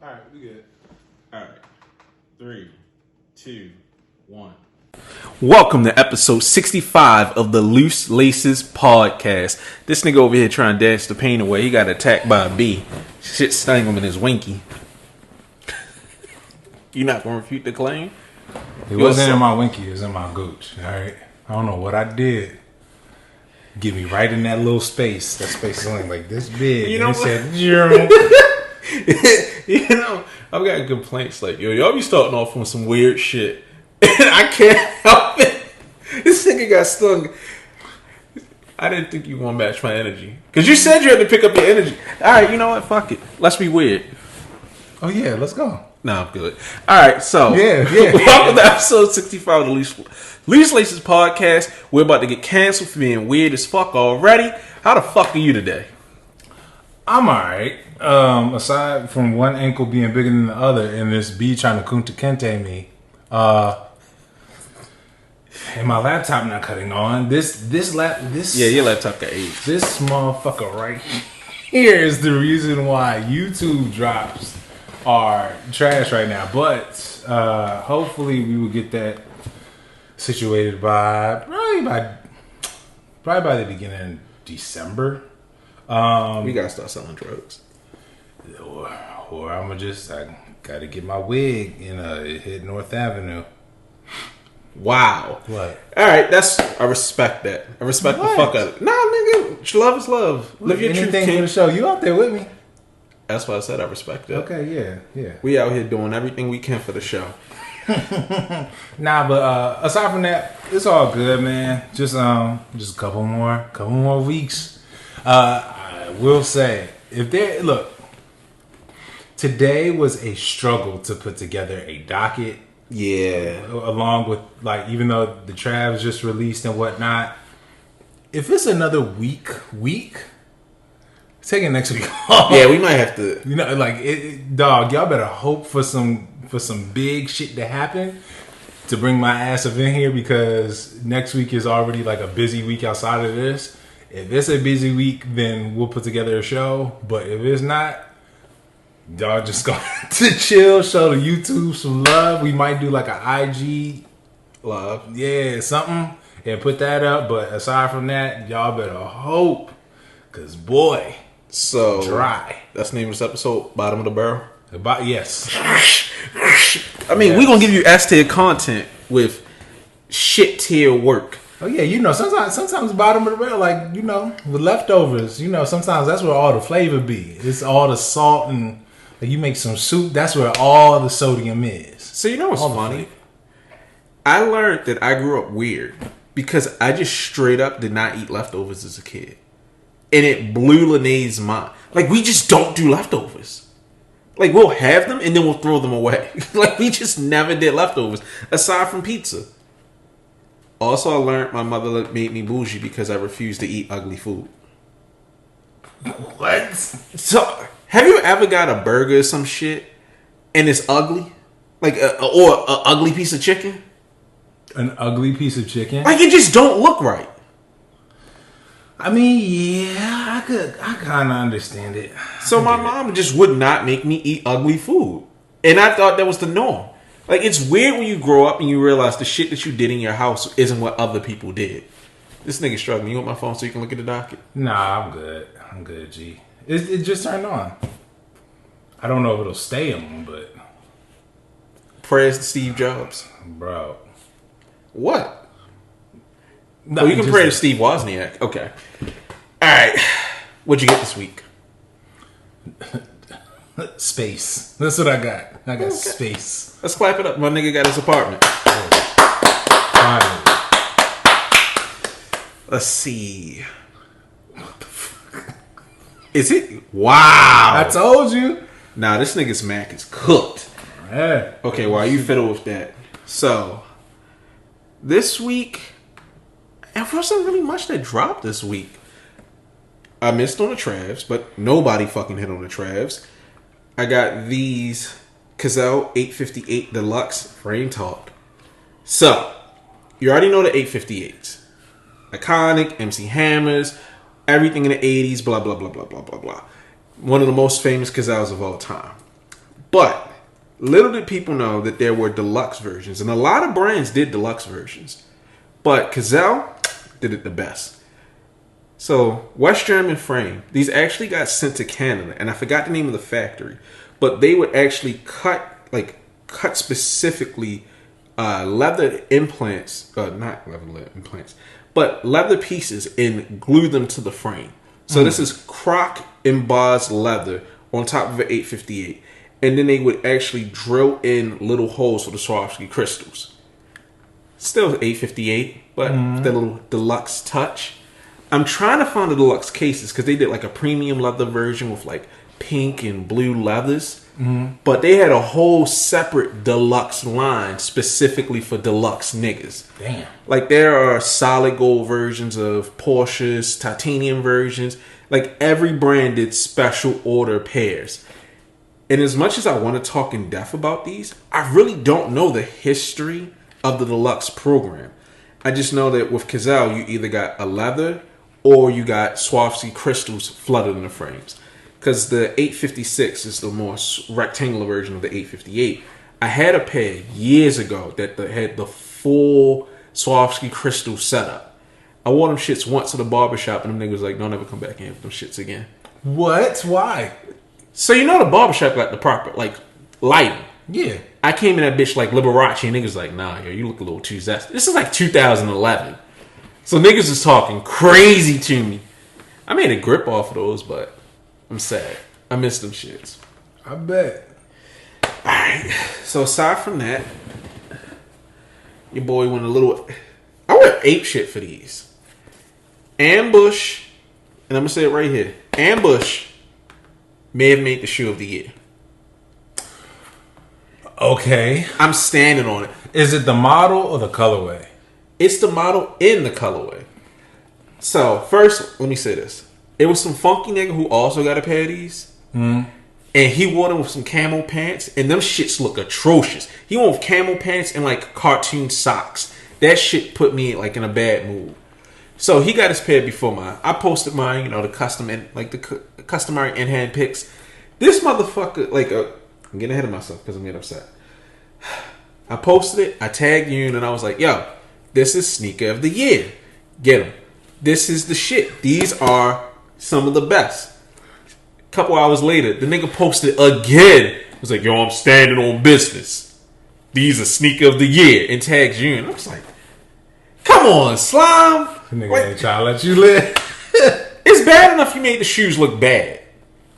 All right, we good. All right. 3, 2, 1. Welcome to episode 65 of the Loose Laces podcast. This nigga over here trying to dance the pain away. He got attacked by a bee. Shit stung him in his winky. You not gonna refute the claim? It wasn't in my winky, it was in my gooch. All right. I don't know what I did. Get me right in that little space. That space is only like this big. You know and what? Said, you know, I've got complaints like, yo, y'all be starting off on some weird shit. And I can't help it. This nigga got stung. I didn't think you were going to match my energy. Because you said you had to pick up your energy. All right, you know what? Fuck it. Let's be weird. Oh, yeah, let's go. No, I'm good. All right, so. Yeah. Welcome to episode 65 of the Loose Laces podcast. We're about to get canceled for being weird as fuck already. How the fuck are you today? I'm all right. Aside from one ankle being bigger than the other and this bee trying to kunta kente me, and my laptop not cutting on. Your laptop got AIDS. This motherfucker right here is the reason why YouTube drops are trash right now. But hopefully we will get that situated by the beginning of December. We gotta start selling drugs. Or I gotta get my wig hit North Avenue. Wow. What? All right, I respect that. I respect the fuck out of it. Nah, nigga, love is love. Live your truth, Anything king. for the show. You out there with me? That's why I said I respect that. Okay, yeah. We out here doing everything we can for the show. Nah, but aside from that, it's all good, man. Just a couple more weeks. I will say, today was a struggle to put together a docket. Yeah. Along with, even though the Travs just released and whatnot, if it's another week, take it next week off. Yeah, we might have to. Dog, y'all better hope for some big shit to happen to bring my ass up in here, because next week is already a busy week outside of this. If it's a busy week, then we'll put together a show. But if it's not, y'all just going to chill, show the YouTube some love. We might do an IG love. Yeah, something. And put that up. But aside from that, y'all better hope. Because, boy, so dry. That's the name of this episode, Bottom of the Barrel? Yes. I mean, we're going to give you S-tier content with shit-tier work. Oh yeah, sometimes bottom of the barrel, with leftovers, sometimes that's where all the flavor be. It's all the salt and you make some soup. That's where all the sodium is. So you know what's funny? I learned that I grew up weird because I just straight up did not eat leftovers as a kid, and it blew Lene's mind. We just don't do leftovers. We'll have them and then we'll throw them away. We just never did leftovers aside from pizza. Also, I learned my mother made me bougie because I refused to eat ugly food. What? So, have you ever got a burger or some shit and it's ugly? Or an ugly piece of chicken? An ugly piece of chicken? It just don't look right. I mean, yeah, I kind of understand it. So my mom just would not make me eat ugly food. And I thought that was the norm. It's weird when you grow up and you realize the shit that you did in your house isn't what other people did. This nigga struggling. You want my phone so you can look at the docket? Nah, I'm good, G. It just turned on. I don't know if it'll stay on, but... Prayers to Steve Jobs. Bro. What? No, you can pray to Steve Wozniak. Okay. Alright. What'd you get this week? Space. That's what I got. I got space. Let's clap it up. My nigga got his apartment. Finally. Let's see. What the fuck? Is it? Wow. I told you. Nah, this nigga's Mac is cooked. Yeah. Okay, while you fiddle with that. So, this week, there wasn't really much that dropped this week. I missed on the Travs, but nobody fucking hit on the Travs. I got these Cazell 858 Deluxe Frame Talk. So, you already know the 858s. Iconic, MC Hammers, everything in the 80s, blah, blah, blah, blah, blah, blah, blah. One of the most famous Cazells of all time. But little did people know that there were deluxe versions, and a lot of brands did deluxe versions. But Gazelle did it the best. So, West German frame. These actually got sent to Canada, and I forgot the name of the factory. But they would actually cut specifically leather implants, not leather implants, but leather pieces and glue them to the frame. So this is croc embossed leather on top of an 858. And then they would actually drill in little holes for the Swarovski crystals. Still 858, but with that little deluxe touch. I'm trying to find the deluxe cases because they did like a premium leather version with like pink and blue leathers. But they had a whole separate deluxe line specifically for deluxe niggas. Damn. Like there are solid gold versions of Porsches, titanium versions. Like every brand did special order pairs. And as much as I want to talk in depth about these, I really don't know the history of the deluxe program. I just know that with Gazelle, you either got a leather or you got Swarovski crystals flooded in the frames. Because the 856 is the more rectangular version of the 858. I had a pair years ago that had the full Swarovski crystal setup. I wore them shits once at the barbershop and them niggas was like, don't ever come back in with them shits again. What? Why? So you know the barbershop got the proper, like, lighting. Yeah. I came in that bitch like Liberace and niggas like, nah, yo, you look a little too zesty. This is like 2011. So niggas is talking crazy to me. I made a grip off of those, but I'm sad. I miss them shits. I bet. Alright. So aside from that, your boy went a little... I went ape shit for these. Ambush, and I'm going to say it right here. Ambush may have made the shoe of the year. Okay. I'm standing on it. Is it the model or the colorway? It's the model in the colorway. So, first, let me say this. It was some funky nigga who also got a pair of these. And he wore them with some camo pants. And them shits look atrocious. He wore with camo pants and like cartoon socks. That shit put me like in a bad mood. So he got his pair before mine. I posted mine, you know, the custom and like the customary in-hand pics. This motherfucker, like, I'm getting ahead of myself because I'm getting upset. I posted it. I tagged you and I was like, yo, this is sneaker of the year. Get them. This is the shit. These are some of the best. A couple hours later, the nigga posted again. He was like, yo, I'm standing on business. These are sneaker of the year. And tags you. And I was like, come on, slime. Nigga ain't trying to let you live. It's bad enough you made the shoes look bad.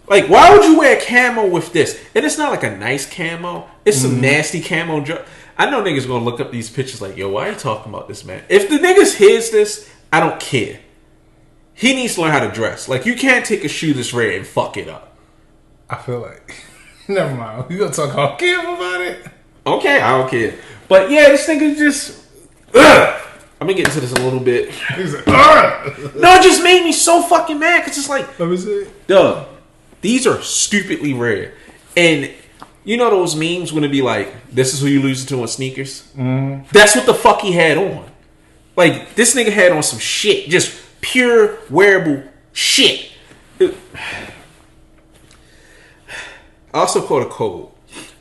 Like, why would you wear camo with this? And it's not like a nice camo. It's some nasty camo. I know niggas gonna look up these pictures like, yo, why are you talking about this, man? If the niggas hears this, I don't care. He needs to learn how to dress. Like, you can't take a shoe this rare and fuck it up. I feel like... Never mind. We gonna talk on camera about it? Okay, I don't care. But yeah, this nigga just... Ugh. I'm gonna get into this a little bit. He's like, ugh. No, it just made me so fucking mad. Because it's like... Let me see. Duh. These are stupidly rare. And you know those memes when it be like, this is who you losing to on sneakers? That's what the fuck he had on. Like, this nigga had on some shit. Just pure wearable shit. I also caught a cold.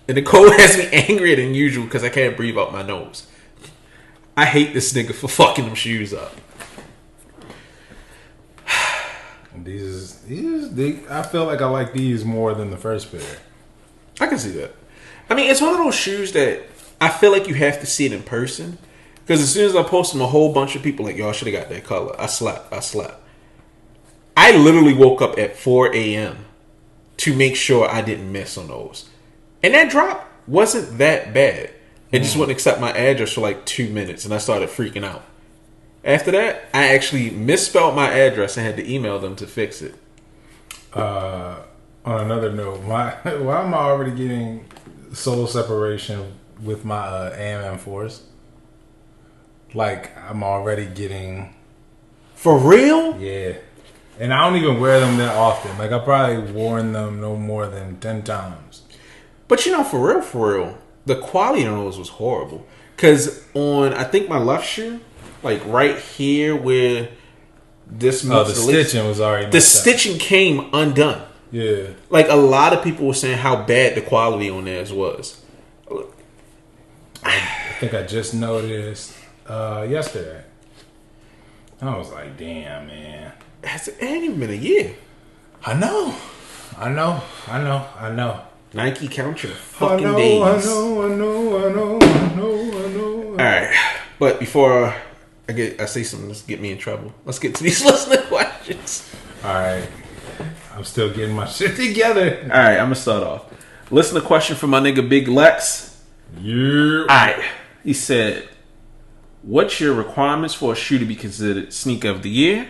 And the cold has me angrier than usual because I can't breathe out my nose. I hate this nigga for fucking them shoes up. I feel like I like these more than the first pair. I can see that. I mean, it's one of those shoes that I feel like you have to see it in person. Because as soon as I post them, a whole bunch of people like, yo, I should have got that color. I slept. I literally woke up at 4 a.m. to make sure I didn't miss on those. And that drop wasn't that bad. It just wouldn't accept my address for like 2 minutes, and I started freaking out. After that, I actually misspelled my address and had to email them to fix it. On another note, why am I already getting soul separation with my AM4s? Like, I'm already getting... For real? Yeah. And I don't even wear them that often. Like, I probably worn them no more than 10 times. But you know, for real, the quality on those was horrible. Because on, I think my left shoe, like right here where this meets the stitching was already the stitching came undone. Yeah. Like, a lot of people were saying how bad the quality on theirs was. I think I just noticed yesterday. I was like, damn, man. It ain't even been a year. I know. Nike, count your fucking days. I know. All right, but before I say something that's get me in trouble, let's get to these listener questions. All right, I'm still getting my shit together. All right, I'm gonna start off. Listener question from my nigga Big Lex. Yeah. All right, he said, "What's your requirements for a shoe to be considered sneaker of the year?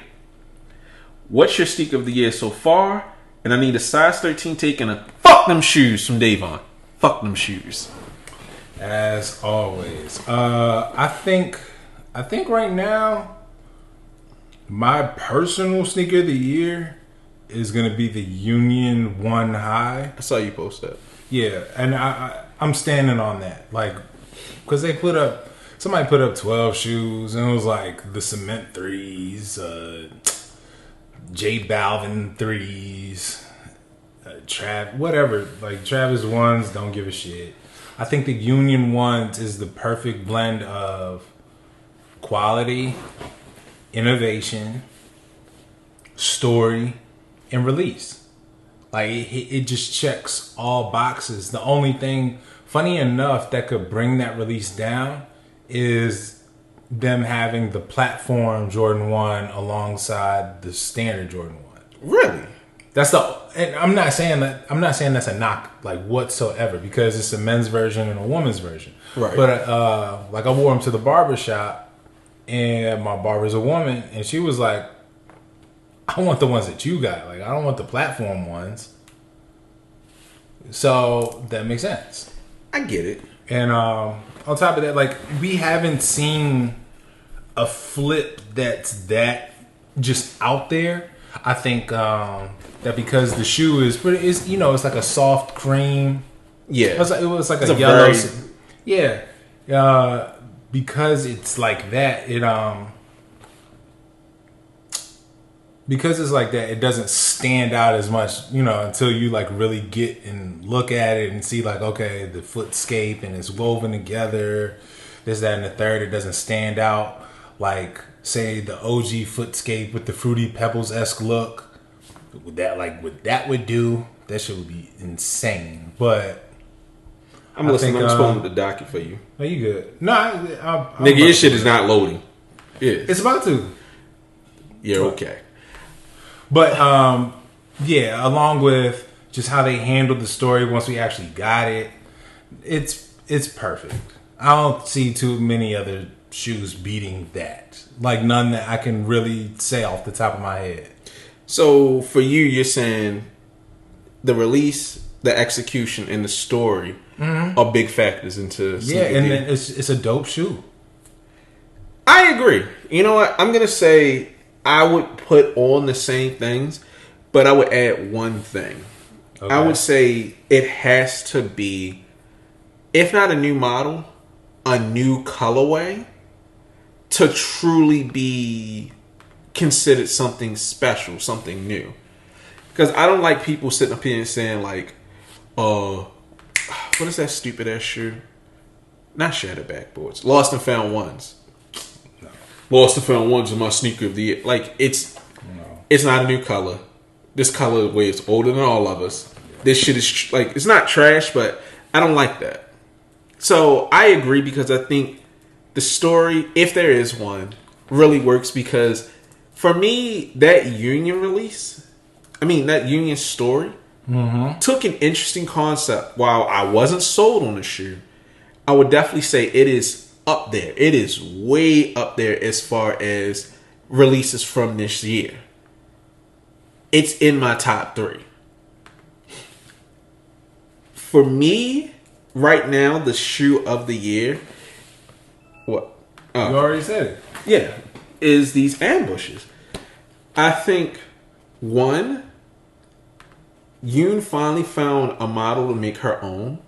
What's your sneaker of the year so far? And I need a size 13 take and a fuck them shoes from Davon. Fuck them shoes." As always, I think right now my personal sneaker of the year is gonna be the Union One High. I saw you post that. Yeah, and I'm standing on that, like, because somebody put up 12 shoes and it was like the Cement 3s, J Balvin 3s, whatever, like Travis 1s, don't give a shit. I think the Union 1s is the perfect blend of quality, innovation, story, and release. Like, it just checks all boxes. The only thing, funny enough, that could bring that release down is them having the platform Jordan 1 alongside the standard Jordan 1. Really? And I'm not saying that's a knock, like, whatsoever, because it's a men's version and a woman's version. Right. But like, I wore them to the barber shop, and my barber's a woman, and she was like, I want the ones that you got. Like, I don't want the platform ones. So that makes sense. I get it. And on top of that, like, we haven't seen a flip that's that just out there. I think that because the shoe is it's like a soft cream. Yeah. It was like a yellow. Yeah. Because it's like that, because it's like that, it doesn't stand out as much, until you like really get and look at it and see, like, okay, the footscape and it's woven together, this, that, and the third. It doesn't stand out like, say, the OG footscape with the Fruity Pebbles-esque look. What that would do, that shit would be insane. But I'm listening. I'm spelling the docket for you. Are you good? No, I'm nigga, your shit is not loading. Yeah, it's about to. Yeah, okay. But yeah, along with just how they handled the story once we actually got it, it's perfect. I don't see too many other shoes beating that. Like, none that I can really say off the top of my head. So for you, you're saying the release, the execution, and the story are big factors into and then it's a dope shoe. I agree. You know what? I'm gonna say I would put on the same things, but I would add one thing. Okay. I would say it has to be, if not a new model, a new colorway to truly be considered something special, something new. Because I don't like people sitting up here and saying, like, what is that stupid ass shoe? Not Shattered Backboards. Lost and Found Ones. No. Lost and Found Ones are my sneaker of the year. Like, it's not a new color. This colorway is older than all of us. This shit is, like, it's not trash, but I don't like that. So I agree, because I think the story, if there is one, really works, because for me, that Union story took an interesting concept. While I wasn't sold on the shoe, I would definitely say it is up there. It is way up there as far as releases from this year. It's in my top 3. For me, right now, the shoe of the year, what? You already said it. Yeah, is these ambushes. I think, one, Yoon finally found a model to make her own.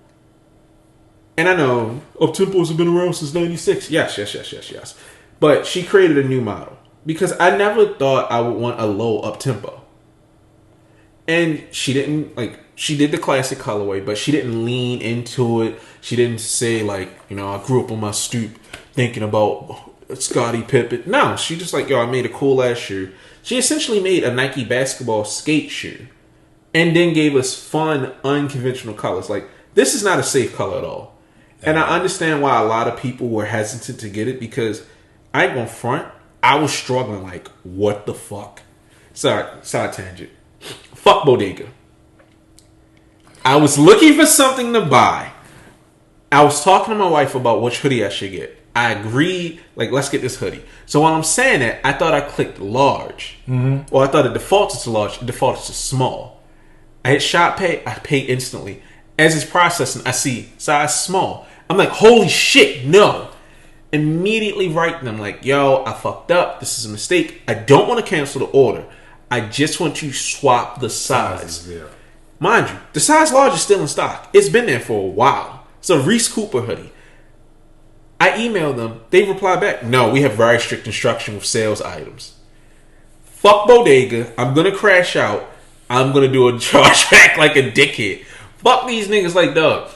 And I know up-tempos have been around since 96. Yes. But she created a new model. Because I never thought I would want a low up-tempo. And she didn't, like, she did the classic colorway, but she didn't lean into it. She didn't say, like, you know, I grew up on my stoop thinking about Scottie Pippen. No, she just like, yo, I made a cool ass shoe. She essentially made a Nike basketball skate shoe and then gave us fun, unconventional colors. Like, this is not a safe color at all. And I understand why a lot of people were hesitant to get it because I ain't gonna front. I was struggling, like, what the fuck? Sorry, side tangent. Fuck Bodega. I was looking for something to buy. I was talking to my wife about which hoodie I should get. I agreed, like, let's get this hoodie. So while I'm saying that, I thought I clicked large. Well, I thought it defaulted to large. It defaulted to small. I hit shop pay. I pay instantly. As it's processing, I see size small. I'm like, holy shit, no. Immediately writing them like, yo, I fucked up. This is a mistake. I don't want to cancel the order. I just want you to swap the size. Yeah. Mind you, the size large is still in stock. It's been there for a while. It's a Reese Cooper hoodie. I emailed them. They replied back, no, we have very strict instruction with sales items. Fuck Bodega. I'm going to crash out. I'm going to do a chargeback like a dickhead. Fuck these niggas like, dog.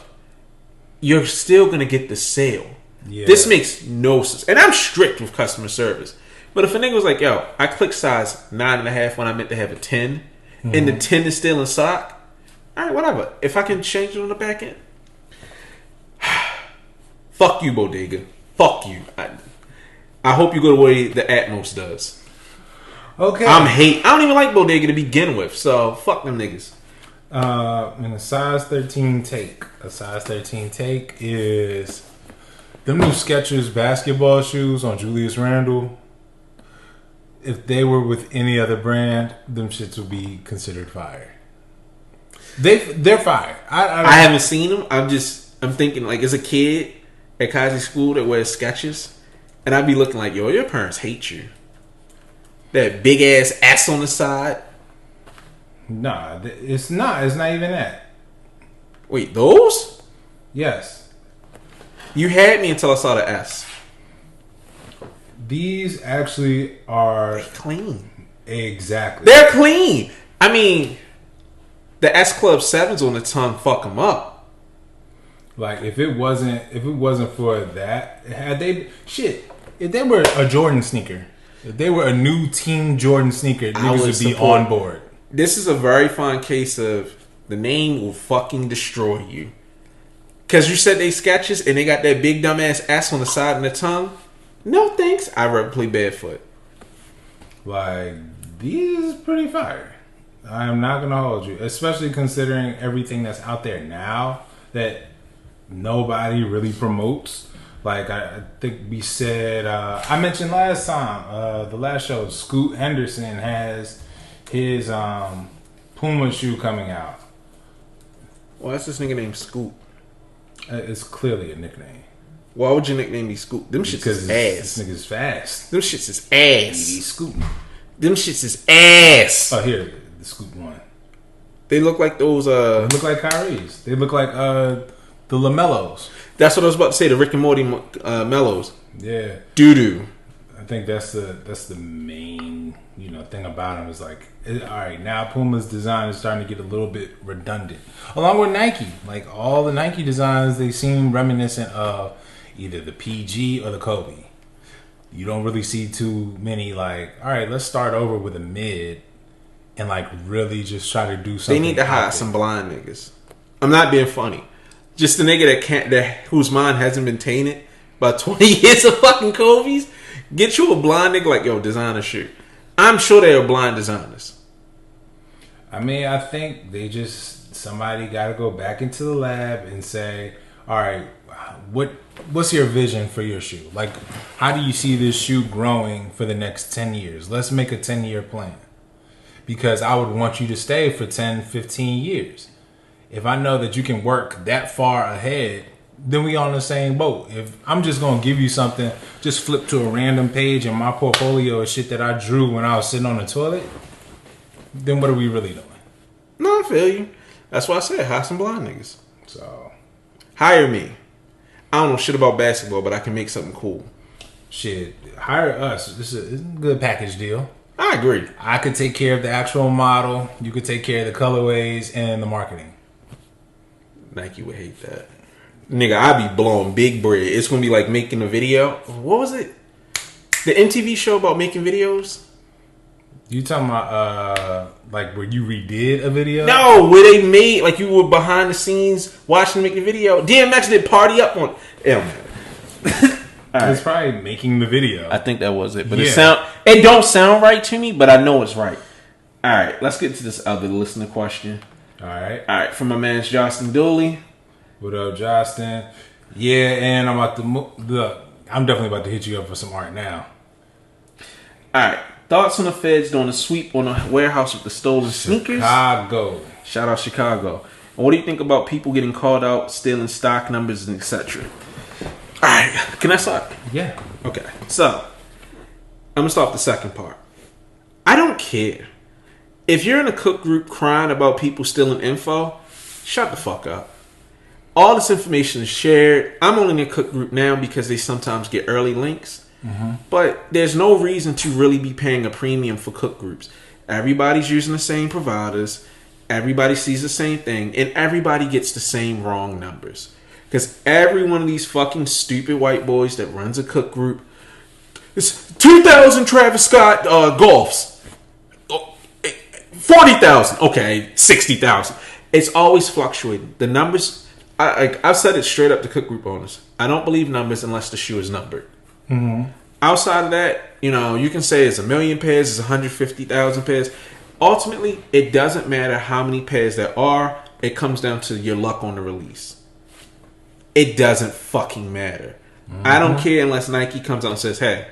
You're still going to get the sale. Yeah. This makes no sense. And I'm strict with customer service. But if a nigga was like, yo, I clicked size 9.5 when I meant to have a 10, and the 10 is still in stock, all right, whatever. If I can change it on the back end, fuck you, Bodega. Fuck you. I hope you go the way the Atmos does. Okay. I don't even like Bodega to begin with, so fuck them niggas. In a size 13 take. A size 13 take is them new Skechers basketball shoes on Julius Randle. If they were with any other brand, them shits would be considered fire. They're fire. I haven't seen them. I'm thinking, like, as a kid at Kazi school that wears Skechers, and I'd be looking like, yo, your parents hate you. That big ass on the side. Nah, it's not. It's not even that. Wait, those? Yes. You had me until I saw the S. These actually are They're clean. Exactly. They're clean. I mean, the S Club 7s on the tongue fuck them up. Like, if it wasn't for that, if they were a Jordan sneaker, if they were a new Team Jordan sneaker, niggas would be on board. This is a very fine case of the name will fucking destroy you. Because you said they Skechers and they got that big dumbass S on the side and the tongue. No thanks. I'd rather play barefoot. Like, these is pretty fire. I'm not going to hold you. Especially considering everything that's out there now that nobody really promotes. Like, I think we said, I mentioned last time, the last show, Scoot Henderson has his Puma shoe coming out. Well, that's this nigga named Scoot. It's clearly a nickname. Why would your nickname be Scoot? Them shits is ass. This nigga's fast. Them shits is ass. He's scooting. Them shits is ass. Oh, here, the Scoot one. They look like those. They look like Kyrie's. They look like the LaMelos. That's what I was about to say. The Rick and Morty mellows. Yeah. Doo doo. I think that's the main thing about them is like, all right, now Puma's design is starting to get a little bit redundant, along with Nike. Like, all the Nike designs, they seem reminiscent of either the PG or the Kobe. You don't really see too many like, all right, let's start over with a mid and like really just try to do something. They need to hire some blind niggas. I'm not being funny. Just the nigga that whose mind hasn't been tainted by 20 years of fucking Kobe's. Get you a blind nigga like, yo, design a shoe. I'm sure they are blind designers. I mean, I think somebody got to go back into the lab and say, all right, what's your vision for your shoe? Like, how do you see this shoe growing for the next 10 years? Let's make a 10-year plan. Because I would want you to stay for 10, 15 years. If I know that you can work that far ahead, then we on the same boat. If I'm just going to give you something, just flip to a random page in my portfolio of shit that I drew when I was sitting on the toilet, then what are we really doing? No, I feel you. That's why I said hire some blind niggas. So, hire me. I don't know shit about basketball, but I can make something cool. Shit, hire us. This is a good package deal. I agree. I could take care of the actual model. You could take care of the colorways and the marketing. Nike would hate that. Nigga, I be blowing big bread. It's gonna be like making a video. What was it? The MTV show about making videos? You talking about like where you redid a video? No, where they made like you were behind the scenes watching them make the video. DMX did Party Up on. It don't matter. It's probably making the video. I think that was it, but it don't sound right to me, but I know it's right. All right, let's get to this other listener question. All right, from my man Justin Dooley. What up, Justin? Yeah, and I'm about to look. I'm definitely about to hit you up for some art now. All right, thoughts on the feds doing a sweep on a warehouse with the stolen sneakers? Chicago. Shout out Chicago. And what do you think about people getting called out, stealing stock numbers, and etc.? All right, can I start? Yeah. Okay, so I'm gonna start with the second part. I don't care if you're in a cook group crying about people stealing info. Shut the fuck up. All this information is shared. I'm only in a cook group now because they sometimes get early links. Mm-hmm. But there's no reason to really be paying a premium for cook groups. Everybody's using the same providers. Everybody sees the same thing. And everybody gets the same wrong numbers. Because every one of these fucking stupid white boys that runs a cook group, it's 2,000 Travis Scott Golfs. 40,000. Okay, 60,000. It's always fluctuating. The numbers, I've said it straight up to cook group owners. I don't believe numbers unless the shoe is numbered. Mm-hmm. Outside of that, you can say it's 1 million pairs, it's 150,000 pairs. Ultimately, it doesn't matter how many pairs there are. It comes down to your luck on the release. It doesn't fucking matter. Mm-hmm. I don't care unless Nike comes out and says, hey,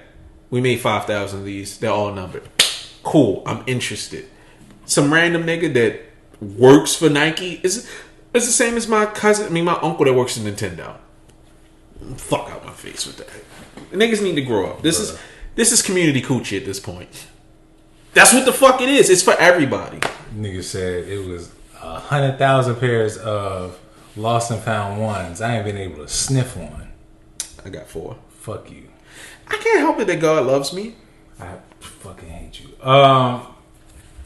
we made 5,000 of these. They're all numbered. Cool, I'm interested. Some random nigga that works for Nike is the same as my uncle that works at Nintendo. Fuck out my face with that. The niggas need to grow up. This is community coochie at this point. That's what the fuck it is. It's for everybody. Nigga said it was 100,000 pairs of lost and found ones. I ain't been able to sniff one. I got 4. Fuck you. I can't help it that God loves me. I fucking hate you.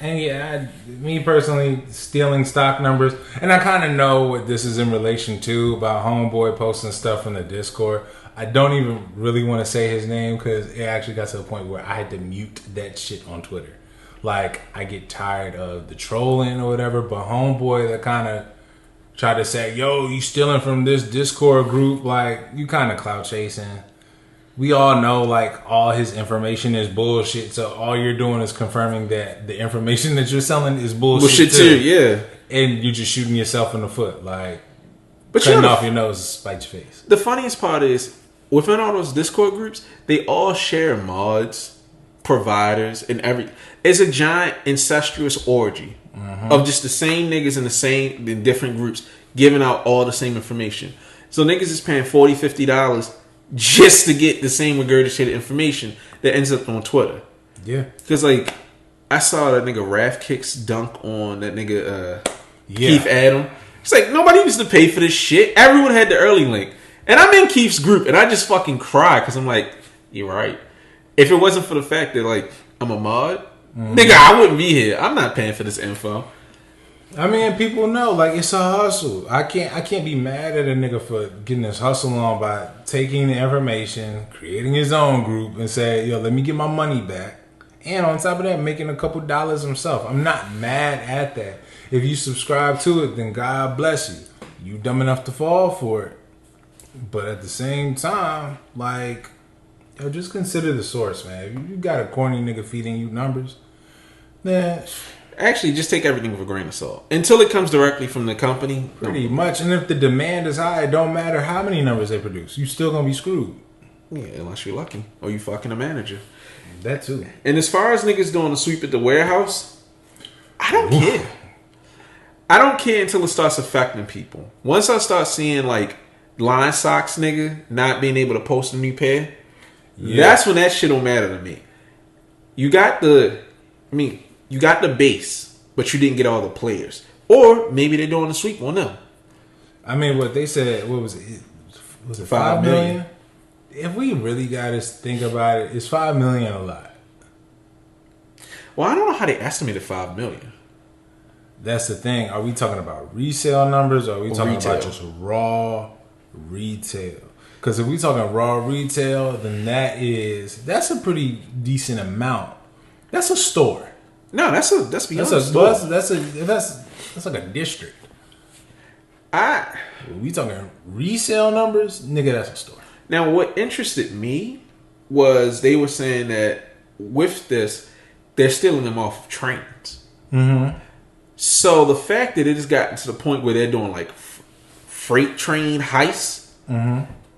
And yeah, me personally, stealing stock numbers, and I kind of know what this is in relation to about homeboy posting stuff in the Discord. I don't even really want to say his name because it actually got to the point where I had to mute that shit on Twitter. Like, I get tired of the trolling or whatever, but homeboy that kind of tried to say, yo, you stealing from this Discord group, like, you kind of clout chasing. We all know, like, all his information is bullshit, so all you're doing is confirming that the information that you're selling is bullshit too. Yeah. And you're just shooting yourself in the foot, like, but cutting off your nose to spite your face. The funniest part is, within all those Discord groups, they all share mods, providers, and everything. It's a giant incestuous orgy of just the same niggas in different groups giving out all the same information. So niggas is paying $40, $50 just to get the same regurgitated information that ends up on Twitter. Yeah. Because, like, I saw that nigga Raph Kicks dunk on that nigga Keith Adam. It's like, nobody used to pay for this shit. Everyone had the early link. And I'm in Keith's group, and I just fucking cry because I'm like, you're right. If it wasn't for the fact that, like, I'm a mod, nigga, I wouldn't be here. I'm not paying for this info. I mean, people know, like, it's a hustle. I can't be mad at a nigga for getting his hustle on by taking the information, creating his own group, and say, yo, let me get my money back. And on top of that, making a couple dollars himself. I'm not mad at that. If you subscribe to it, then God bless you. You dumb enough to fall for it. But at the same time, like, yo, just consider the source, man. If you got a corny nigga feeding you numbers, then actually just take everything with a grain of salt until it comes directly from the company. Pretty much. And if the demand is high, it don't matter how many numbers they produce. You still gonna be screwed. Yeah, unless you're lucky or you fucking a manager. That too. And as far as niggas doing a sweep at the warehouse, I don't care. I don't care until it starts affecting people. Once I start seeing, like, line socks nigga not being able to post a new pair, that's when that shit don't matter to me. You got the base, but you didn't get all the players. Or maybe they're doing a sweep on them. I mean, what they said, what was it? Was it 5 million? If we really got to think about it, is 5 million a lot? Well, I don't know how they estimated 5 million. That's the thing. Are we talking about resale numbers or are we talking Retail. about just raw retail? Because if we talking raw retail, then that's a pretty decent amount. That's a store. No, that's beyond That's a store. that's like a district. I We talking resale numbers, nigga. That's a store. Now, what interested me was they were saying that with this, they're stealing them off of trains. Mm-hmm. So the fact that it has gotten to the point where they're doing like freight train heists,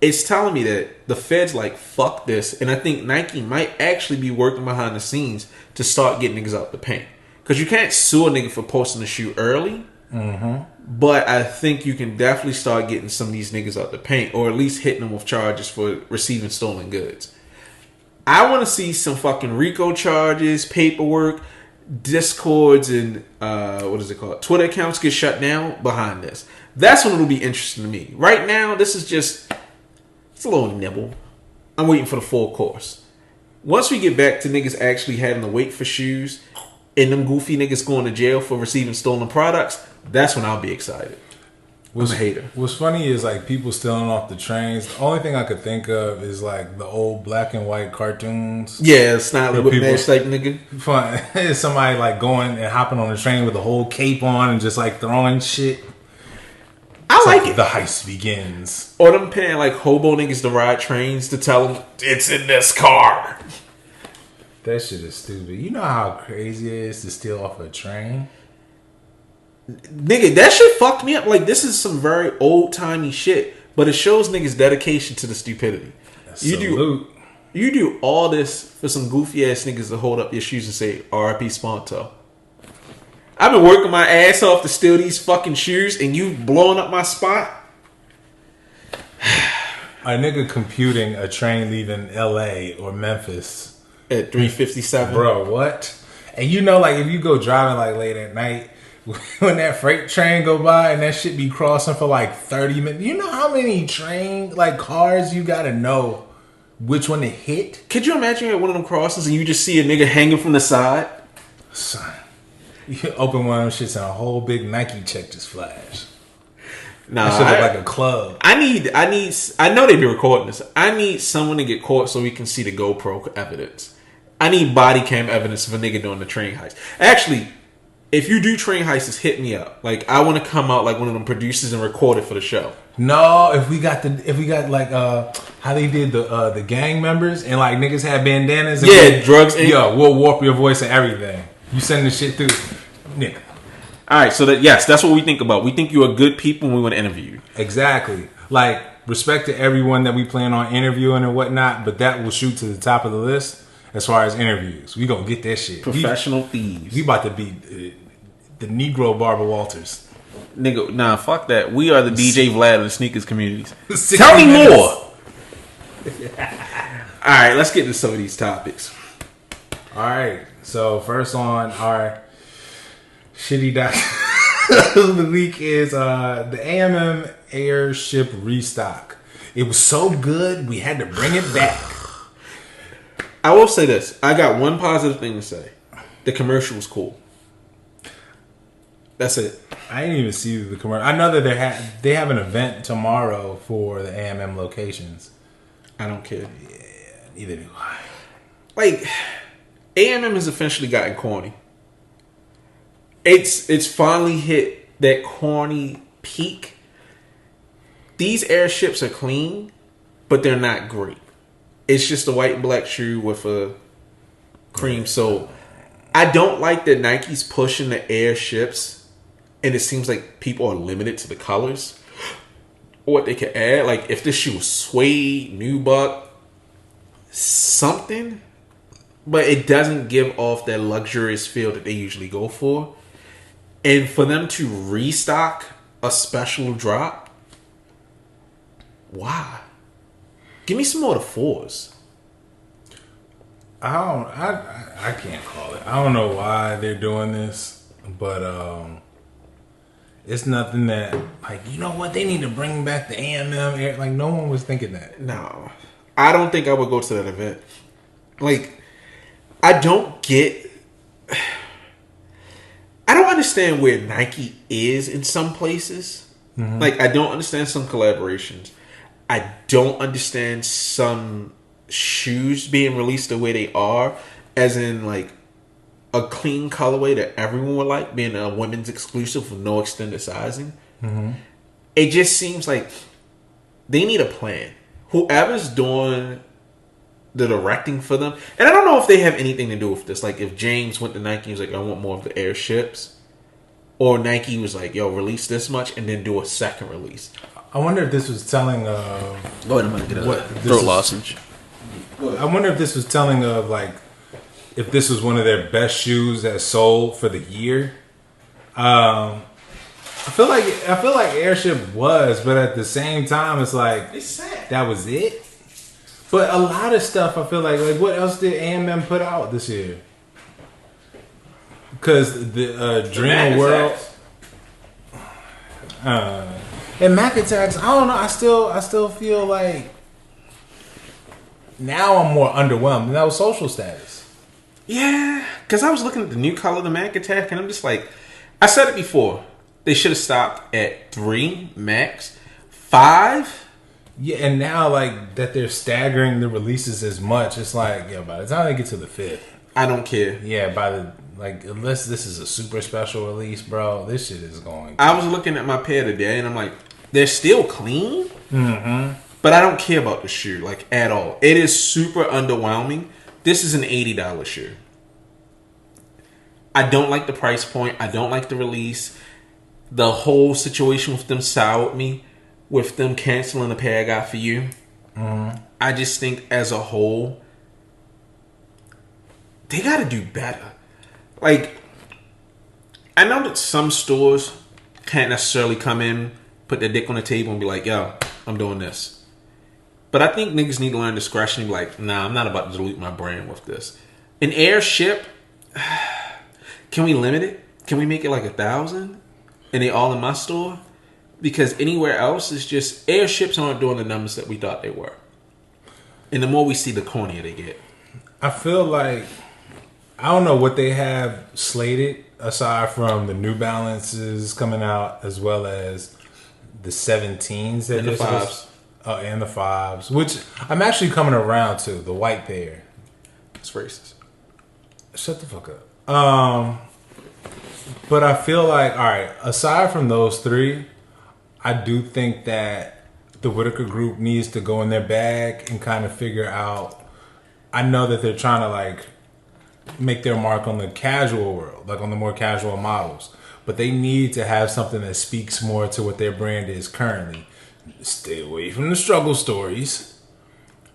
it's telling me that the Fed's like, fuck this. And I think Nike might actually be working behind the scenes to start getting niggas out the paint. Because you can't sue a nigga for posting the shoe early. But I think you can definitely start getting some of these niggas out the paint, or at least hitting them with charges for receiving stolen goods. I want to see some fucking RICO charges, paperwork, Discords, and Twitter accounts get shut down behind this. That's when it'll be interesting to me. Right now, this is just, it's a little nibble. I'm waiting for the full course. Once we get back to niggas actually having to wait for shoes and them goofy niggas going to jail for receiving stolen products, that's when I'll be excited. I'm a hater. What's funny is like people stealing off the trains. The only thing I could think of is like the old black and white cartoons. Yeah, Snidely with Mad Steak nigga. Fun. Somebody like going and hopping on the train with a whole cape on and just like throwing shit. I like it. The heist begins. Or them paying like hobo niggas to ride trains to tell them it's in this car. That shit is stupid. You know how crazy it is to steal off a train? Nigga, that shit fucked me up. Like, this is some very old timey shit, but it shows niggas' dedication to the stupidity. Salute. You do all this for some goofy ass niggas to hold up your shoes and say R.I.P. Sponto. I've been working my ass off to steal these fucking shoes, and you blowing up my spot. A nigga computing a train leaving L.A. or Memphis At 3:57. Bro, what? And you know, like if you go driving like late at night, when that freight train go by and that shit be crossing for like 30 minutes, you know how many cars you gotta know which one to hit? Could you imagine at one of them crossings and you just see a nigga hanging from the side? Son, you open one of them shits and a whole big Nike check just flash. Nah, that shit look like a club. I know they be recording this. I need someone to get caught so we can see the GoPro evidence. I need body cam evidence of a nigga doing the train heist. Actually, if you do train heists, hit me up. Like, I want to come out like one of them producers and record it for the show. No, if we got like how they did the gang members and like niggas had bandanas. And drugs. Yo, we'll warp your voice and everything. You send the shit through, nigga. All right, so that's what we think about. We think you are good people and we want to interview you. Exactly. Like, respect to everyone that we plan on interviewing and whatnot, but that will shoot to the top of the list as far as interviews. We gonna get that shit. Professional thieves. We about to be the Negro Barbara Walters. Nigga, nah, fuck that. We are the DJ Vlad of the sneakers communities. Tell me more. All right, let's get into some of these topics. All right, so first on our shitty dot of the week is the AMM airship restock. It was so good, we had to bring it back. I will say this. I got one positive thing to say. The commercial was cool. That's it. I didn't even see the commercial. I know that they have an event tomorrow for the AMM locations. I don't care. Yeah, neither do I. Like, AMM has officially gotten corny. It's finally hit that corny peak. These airships are clean, but they're not great. It's just a white and black shoe with a cream sole. I don't like that Nike's pushing the airships, and it seems like people are limited to the colors or what they can add. Like, if this shoe was suede, nubuck, something, but it doesn't give off that luxurious feel that they usually go for. And for them to restock a special drop, why? Give me some more of the fours. I can't call it. I don't know why they're doing this, but it's nothing that, like, you know what, they need to bring back the AMM air. Like, no one was thinking that. No, I don't think I would go to that event. Like, I don't get. understand where Nike is in some places. Like, I don't understand some collaborations. I don't understand some shoes being released the way they are, as in, like, a clean colorway that everyone would like, being a women's exclusive with no extended sizing. It just seems like they need a plan. Whoever's doing the directing for them, and I don't know if they have anything to do with this. Like, if James went to Nike and was like, I want more of the airships, or Nike was like, yo, release this much and then do a second release. I wonder if this was telling of... Go ahead, I'm going to get a throat lozenge. I wonder if this was telling of, like, if this was one of their best shoes that sold for the year. I feel like Airship was, but at the same time, it's like, that was it. But a lot of stuff, I feel like what else did AMM put out this year? Because the Dream World and Mac Attacks, I don't know. I still feel like now I'm more underwhelmed. And that was Social Status. Yeah, because I was looking at the new color of the Mac Attack, and I'm just like, I said it before. They should have stopped at 3 max, 5. Yeah, and now like that they're staggering the releases as much. It's like, yeah, by the time they get to the 5th, I don't care. Yeah, by the unless this is a super special release, bro, this shit is going. I was looking at my pair today, and I'm like, they're still clean, but I don't care about the shoe like at all. It is super underwhelming. This is an $80 shoe. I don't like the price point. I don't like the release. The whole situation with them soured me. With them canceling the pair I got for you. I just think as a whole, they got to do better. Like, I know that some stores can't necessarily come in, put their dick on the table and be like, yo, I'm doing this. But I think niggas need to learn discretion and be like, nah, I'm not about to dilute my brand with this. An Airship, can we limit it? Can we make it like 1,000? And they all in my store? Because anywhere else, it's just Airships aren't doing the numbers that we thought they were. And the more we see, the cornier they get. I feel like, I don't know what they have slated aside from the New Balances coming out as well as the 17s that and the 5s. Oh, and the 5s, which I'm actually coming around to, the white pair. It's racist. Shut the fuck up. But I feel like, all right, aside from those 3, I do think that the Whitaker Group needs to go in their bag and kind of figure out. I know that they're trying to like make their mark on the casual world, like on the more casual models, but they need to have something that speaks more to what their brand is currently. Stay away from the struggle stories,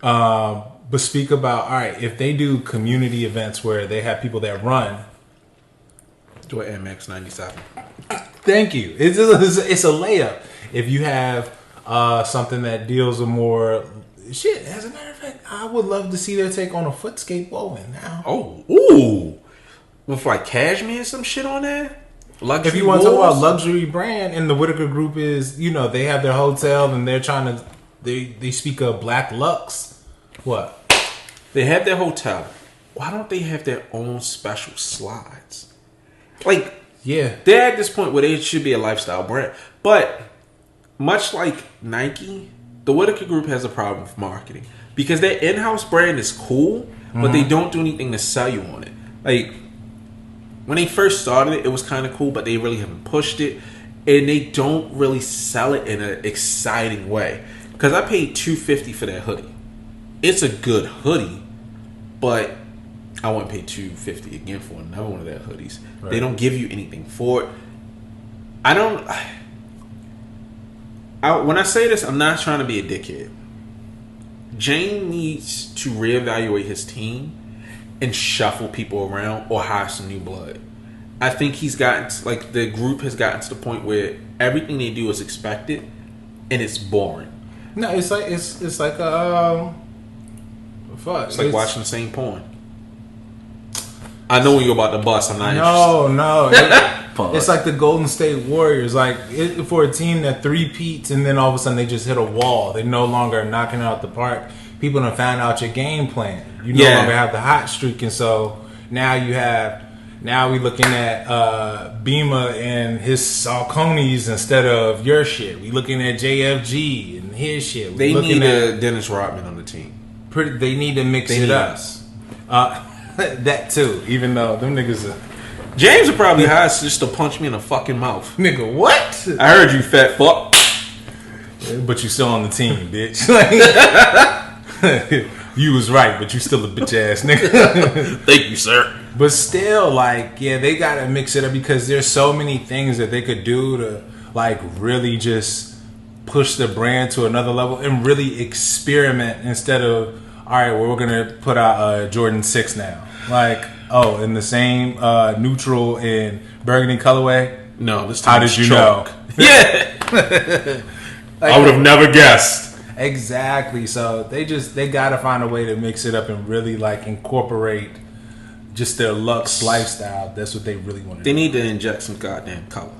but speak about, all right, if they do community events where they have people that run. Do an MX 97. Thank you. It's a layup. If you have something that deals with more shit, as a matter of fact, I would love to see their take on a footscape woven now. Oh, ooh, with like cashmere and some shit on there. Luxury if you want to walls? talk about luxury brand, and the Whitaker Group is, you know, they have their hotel and they're trying to, they speak of Black Lux. What? They have their hotel. Why don't they have their own special slides? Like, yeah, they're at this point where they should be a lifestyle brand. But much like Nike, the Whitaker Group has a problem with marketing because their in-house brand is cool, but they don't do anything to sell you on it. Like, when they first started it, it was kind of cool, but they really haven't pushed it, and they don't really sell it in an exciting way. Because I paid $250 for that hoodie. It's a good hoodie, but I wouldn't pay $250 again for another one of their hoodies. Right. They don't give you anything for it. When I say this, I'm not trying to be a dickhead. Jane needs to reevaluate his team and shuffle people around or hire some new blood. I think he's gotten to, like, the group has gotten to the point where everything they do is expected and it's boring. No, it's like it's like fuck. It's like watching the same porn. I know when you're about to bust. I'm not interested. It's like the Golden State Warriors. Like, for a team that three-peats and then all of a sudden they just hit a wall. They no longer are knocking it out the park. People done found out your game plan. You no longer have the hot streak. And so now you have Now we looking at Bima and his Sauconys instead of your shit. We looking at JFG and his shit. They need a Dennis Rodman on the team. They need to mix it up. That too. Even though them niggas are... James would probably hire just to punch me in the fucking mouth. Nigga, what? I heard you, fat fuck. But you still on the team, bitch. You was right, but you still a bitch ass nigga. Thank you, sir. But still, like, yeah, they gotta mix it up because there's so many things that they could do to, like, really just push the brand to another level and really experiment instead of, all right, well, we're gonna put out Jordan 6 now. Like, oh, in the same neutral and burgundy colorway. No, this time. How did you know? Yeah. Like, I would have never guessed. Exactly. So they gotta find a way to mix it up and really like incorporate just their Lux lifestyle. That's what they really want to do. They need to inject some goddamn color.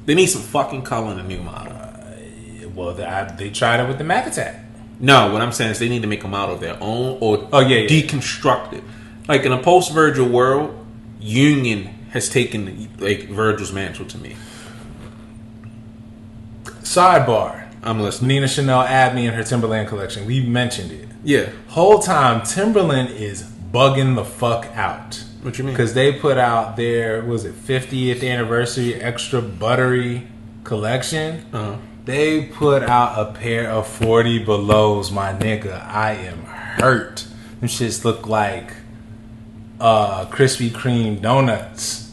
They need some fucking color in the new model. Well, they tried it with the Mac Attack. No, what I'm saying is they need to make a model of their own or deconstruct it. Like in a post-Virgil world, Union has taken like Virgil's mantle to me. Sidebar. I'm listening. Nina Chanel Abney and her Timberland collection. We mentioned it. Yeah. Whole time Timberland is bugging the fuck out. What you mean? Because they put out their 50th anniversary extra buttery collection. Uh-huh. They put out a pair of 40 belows, my nigga. I am hurt. Them shits look like Krispy Kreme donuts.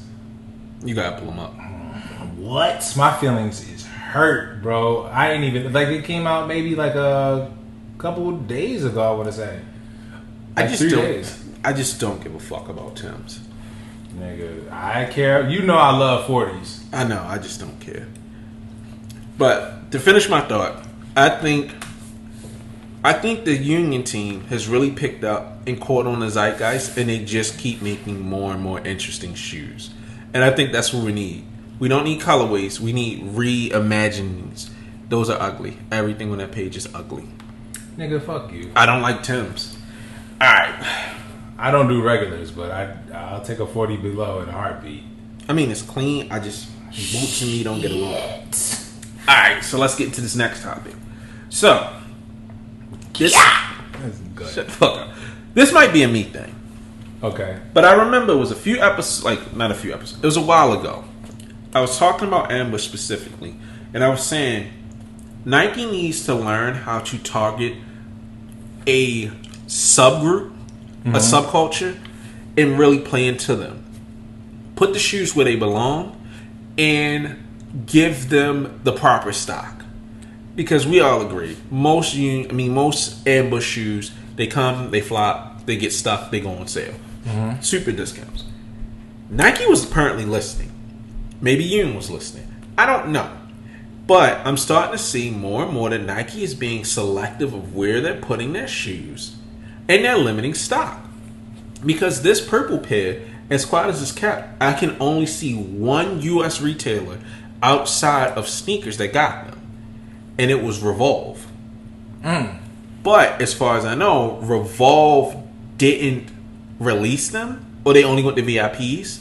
You gotta pull them up. What? My feelings is hurt, bro. I ain't even like it came out maybe like a couple of days ago. I want to say. Like I just don't give a fuck about Tim's. Nigga, I care. You know I love 40s. I know. I just don't care. But to finish my thought, I think the Union team has really picked up and caught on the zeitgeist, and they just keep making more and more interesting shoes. And I think that's what we need. We don't need colorways. We need reimaginings. Those are ugly. Everything on that page is ugly. Nigga, fuck you. I don't like Tim's. All right. I don't do regulars, but I'll take a 40 below in a heartbeat. I mean, it's clean. I just boots and me don't get along. All right, so let's get into this next topic. So, this shut the fuck up. This might be a me thing. Okay. But I remember it was a few episodes, like not a few episodes. It was a while ago. I was talking about ambush specifically, and I was saying Nike needs to learn how to target a subgroup, a subculture, and really play into them. Put the shoes where they belong, and give them the proper stock. Because we all agree, most ambush shoes, they come, they flop, they get stuck, they go on sale. Super discounts. Nike was apparently listening. Maybe Yoon was listening. I don't know. But I'm starting to see more and more that Nike is being selective of where they're putting their shoes. And they're limiting stock. Because this purple pair, as quiet as it's kept, I can only see one U.S. retailer outside of sneakers that got them. And it was Revolve. But as far as I know, Revolve didn't release them. Or they only went to VIPs.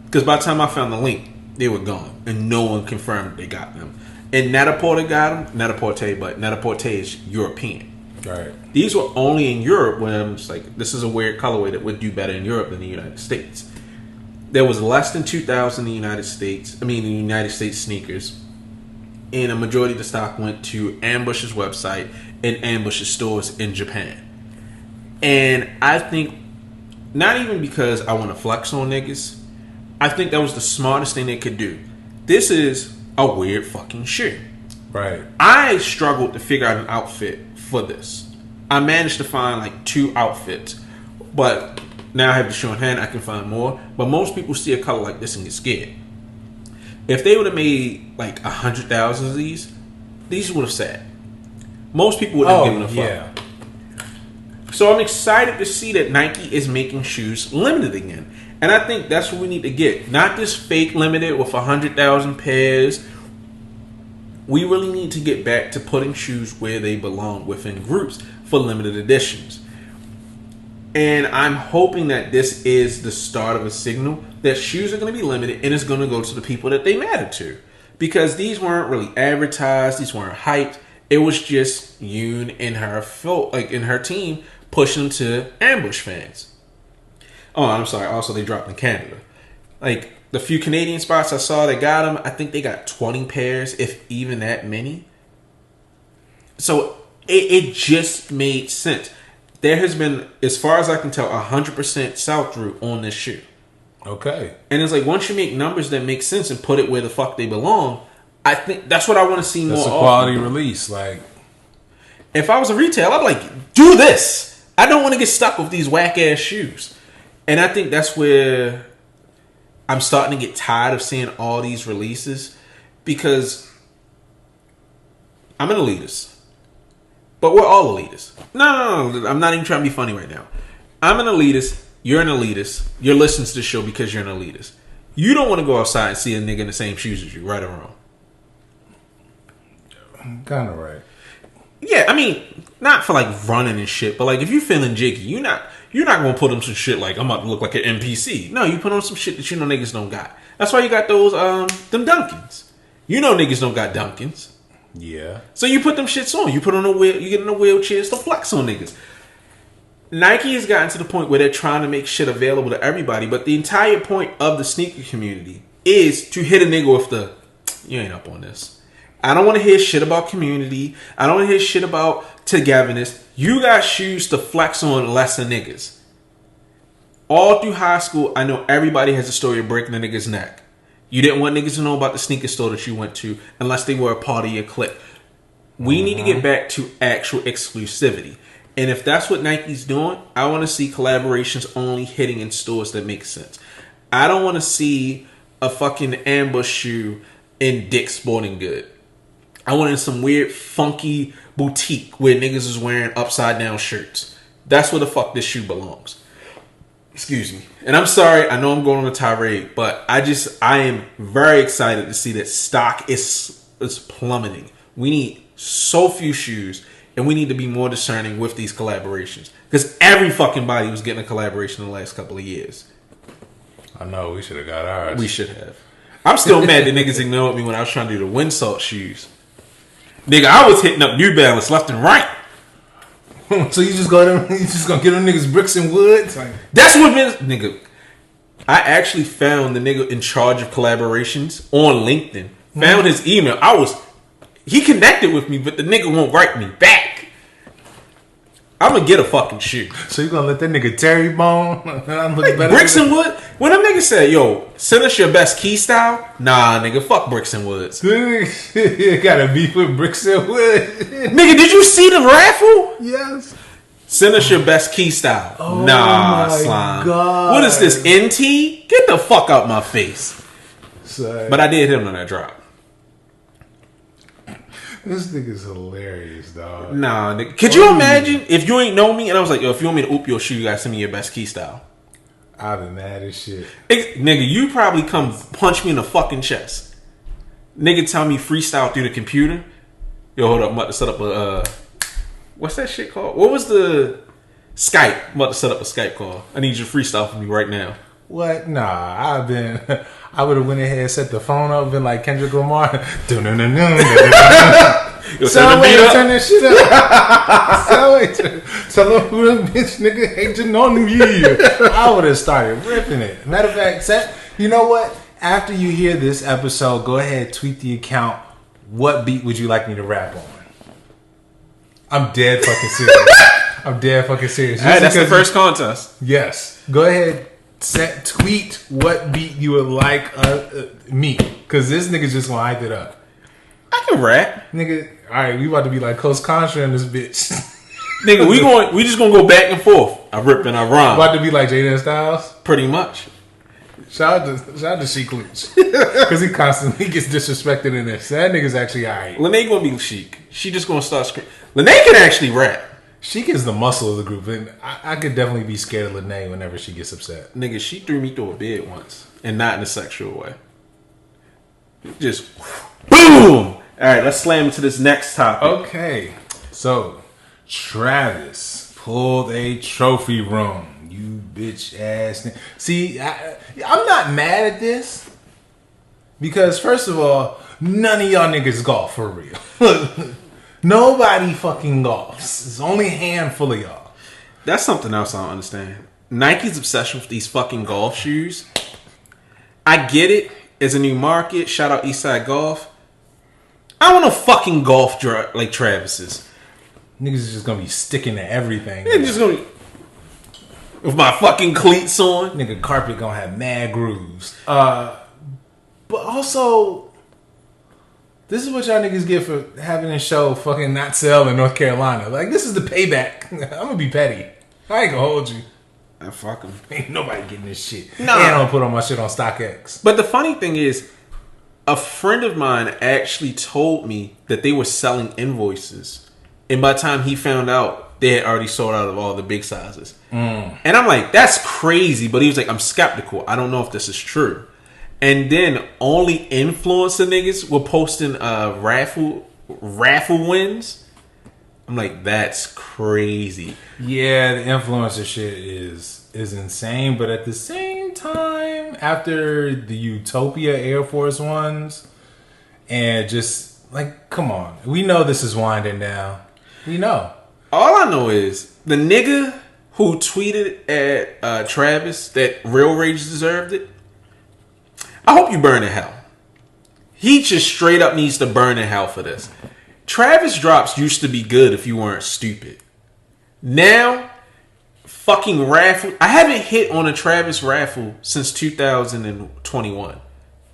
Because by the time I found the link, they were gone. And no one confirmed they got them. And Net-a-Porter got them. Net-a-Porter is European. Right. These were only in Europe when I'm just like, this is a weird colorway that would do better in Europe than the United States. There was less than 2,000 in the United States sneakers. And a majority of the stock went to Ambush's website and Ambush's stores in Japan. And I think, not even because I want to flex on niggas, I think that was the smartest thing they could do. This is a weird fucking shoe. Right. I struggled to figure out an outfit for this. I managed to find like 2 outfits, but now I have the shoe in hand, I can find more. But most people see a color like this and get scared. If they would have made like 100,000 of these would have sat. Most people wouldn't have given a fuck. Yeah. So I'm excited to see that Nike is making shoes limited again. And I think that's what we need to get. Not this fake limited with 100,000 pairs. We really need to get back to putting shoes where they belong within groups for limited editions. And I'm hoping that this is the start of a signal that shoes are going to be limited and it's going to go to the people that they matter to. Because these weren't really advertised, these weren't hyped. It was just Yoon and her team pushing them to ambush fans. Oh, I'm sorry. Also, they dropped in Canada. Like, the few Canadian spots I saw that got them, I think they got 20 pairs, if even that many. So, it just made sense. There has been, as far as I can tell, 100% sell-through on this shoe. Okay. And it's like, once you make numbers that make sense and put it where the fuck they belong, I think that's what I want to see more. That's a quality release. Like, if I was a retailer, I'd be like, do this. I don't want to get stuck with these whack-ass shoes. And I think that's where I'm starting to get tired of seeing all these releases, because I'm an elitist. But we're all elitists. No, I'm not even trying to be funny right now. I'm an elitist. You're an elitist. You're listening to the show because you're an elitist. You don't want to go outside and see a nigga in the same shoes as you, right or wrong? Kind of right. Yeah, I mean, not for like running and shit, but like if you're feeling jiggy, you're not gonna put on some shit like I'm about to look like an NPC. No, you put on some shit that you know niggas don't got. That's why you got those them Dunkins. You know niggas don't got Dunkins. Yeah. So you put them shits on. You put on you get in the wheelchairs to flex on niggas. Nike has gotten to the point where they're trying to make shit available to everybody, but the entire point of the sneaker community is to hit a nigga with the, you ain't up on this. I don't want to hear shit about community. I don't want to hear shit about togetherness. You got shoes to flex on lesser niggas. All through high school, I know everybody has a story of breaking a nigga's neck. You didn't want niggas to know about the sneaker store that you went to unless they were a part of your clique. We need to get back to actual exclusivity. And if that's what Nike's doing, I want to see collaborations only hitting in stores that make sense. I don't want to see a fucking ambush shoe in Dick's Sporting Good. I want it in some weird, funky boutique where niggas is wearing upside down shirts. That's where the fuck this shoe belongs. Excuse me. And I'm sorry, I know I'm going on a tirade, but I am very excited to see that stock is plummeting. We need so few shoes, and we need to be more discerning with these collaborations. Because every fucking body was getting a collaboration in the last couple of years. I know, we should have got ours. We should have. I'm still mad that niggas ignored me when I was trying to do the Windsalt shoes. Nigga, I was hitting up New Balance left and right. So you just gonna get them niggas bricks and wood? That's what nigga. I actually found the nigga in charge of collaborations on LinkedIn. Found his email. He connected with me, but the nigga won't write me back. I'm gonna get a fucking shoe. So you gonna let that nigga Terry Bone? Like bricks and wood? When them niggas say, yo, send us your best key style. Nah, nigga, fuck bricks and woods. You gotta beef with bricks and wood. Nigga, did you see the raffle? Yes. Send us your best key style. Oh nah, my slime. God. What is this, NT? Get the fuck out my face. Sorry. But I did hit him on that drop. This nigga's hilarious, dog. Nah, nigga. Could you imagine if you ain't know me and I was like, yo, if you want me to oop your shoe, you gotta send me your best key style. I've been mad as shit. Nigga, you probably come punch me in the fucking chest. Nigga tell me freestyle through the computer. Yo, hold up, I'm about to set up a what's that shit called? What was the Skype? I'm about to set up a Skype call. I need you to freestyle for me right now. What? Nah, I would have went ahead and set the phone up and been like Kendrick Lamar. Yo, Turn that shit up. Tell him who the bitch nigga hating on you. I would have started ripping it. Matter of fact, you know what? After you hear this episode, go ahead, tweet the account. What beat would you like me to rap on? I'm dead fucking serious. Hey, that's the first contest. Yes. Go ahead. Tweet what beat you would like me, because this nigga just gonna hype it up. I can rap, nigga. All right, we about to be like Coach Contra in this bitch. Nigga, we just gonna go back and forth. I rip and I rhyme. About to be like Jaden Styles, pretty much. Shout out to Sheik Leach, because he constantly gets disrespected in this. That nigga's actually alright. Lene gonna be Sheik. She just gonna start screaming. Lene can actually rap. Sheik is the muscle of the group, and I could definitely be scared of Lene whenever she gets upset. Nigga, she threw me through a bed once, and not in a sexual way. Just boom. All right, let's slam into this next topic. Okay, so Travis pulled a trophy room. You bitch ass. See, I'm not mad at this because first of all, none of y'all niggas golf for real. Nobody fucking golfs. It's only a handful of y'all. That's something else I don't understand. Nike's obsession with these fucking golf shoes. I get it. It's a new market. Shout out Eastside Golf. I want a fucking golf like Travis's. Niggas is just gonna be sticking to everything. They're just gonna be with my fucking cleats on. Nigga, carpet gonna have mad grooves. But also, this is what y'all niggas get for having a show fucking not sell in North Carolina. Like, this is the payback. I'm gonna be petty. I ain't gonna hold you. Fuck them. Ain't nobody getting this shit. Nah. And I'm gonna put on my shit on StockX. But the funny thing is, a friend of mine actually told me that they were selling invoices. And by the time he found out, they had already sold out of all the big sizes. And I'm like, that's crazy. But he was like, I'm skeptical. I don't know if this is true. And then only influencer niggas were posting raffle wins. I'm like, that's crazy. Yeah, the influencer shit is insane, but at the same time, after the Utopia Air Force ones, and just like, come on, we know this is winding down. We know. All I know is the nigga who tweeted at Travis that Real Rage deserved it. I hope you burn in hell. He just straight up needs to burn in hell for this. Travis drops used to be good if you weren't stupid. Now, fucking raffle. I haven't hit on a Travis raffle since 2021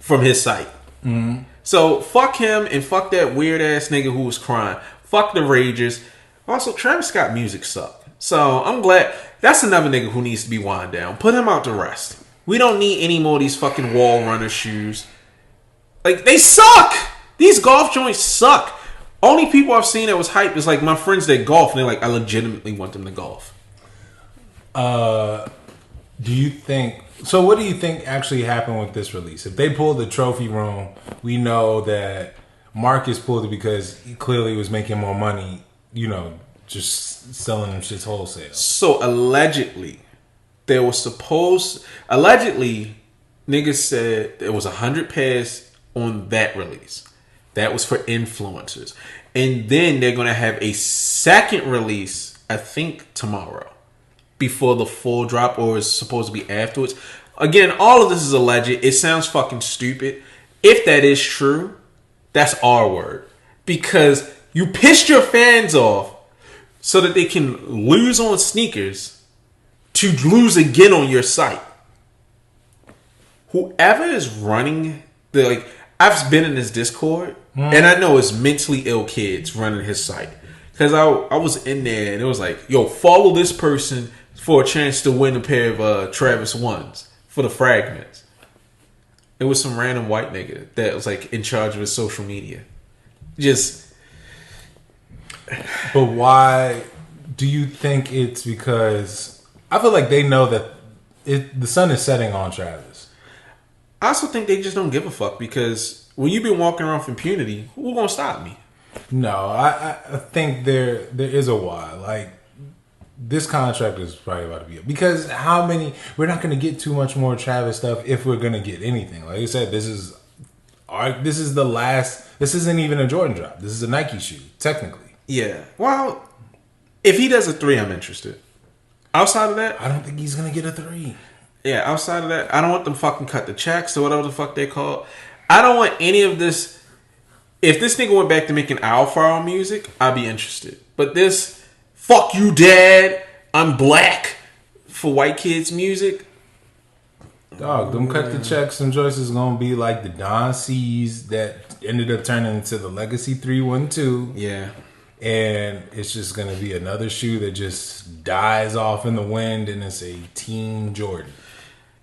from his site. Mm-hmm. So, fuck him and fuck that weird ass nigga who was crying. Fuck the Ragers. Also, Travis Scott music sucked. So, I'm glad. That's another nigga who needs to be wound down. Put him out to rest. We don't need any more of these fucking wall runner shoes. Like, they suck! These golf joints suck. Only people I've seen that was hype is like my friends that golf, and they're like, I legitimately want them to golf. Do you think... So what do you think actually happened with this release? If they pulled the trophy room, we know that Marcus pulled it because he clearly was making more money, you know, just selling them shits wholesale. So allegedly, there was allegedly, niggas said there was 100 pairs on that release. That was for influencers. And then they're going to have a second release, I think, tomorrow. Before the full drop, or is supposed to be afterwards. Again, all of this is alleged. It sounds fucking stupid. If that is true, that's our word. Because you pissed your fans off so that they can lose on sneakers to lose again on your site. Whoever is running the, like, I've been in this Discord, and I know it's mentally ill kids running his site. Because I was in there, and it was like, yo, follow this person for a chance to win a pair of Travis ones for the fragments. It was some random white nigga that was like in charge of his social media. Just. But why do you think it's because... I feel like they know that the sun is setting on Travis. I also think they just don't give a fuck because when you've been walking around with impunity, who gonna stop me? No, I think there is a why. Like, this contract is probably about to be up. Because how many... We're not going to get too much more Travis stuff if we're going to get anything. Like I said, this is the last... This isn't even a Jordan drop. This is a Nike shoe, technically. Yeah. Well, if he does a 3, I'm interested. Outside of that... I don't think he's going to get a 3. Yeah, outside of that, I don't want them fucking cut the checks or whatever the fuck they call it. I don't want any of this... If this nigga went back to making Alfaro music, I'd be interested. But this... Fuck you, dad. I'm black. For white kids music. Dog, them cut the checks. Some choices is gonna be like the Don C's that ended up turning into the Legacy 312. Yeah. And it's just gonna be another shoe that just dies off in the wind, and it's a Team Jordan.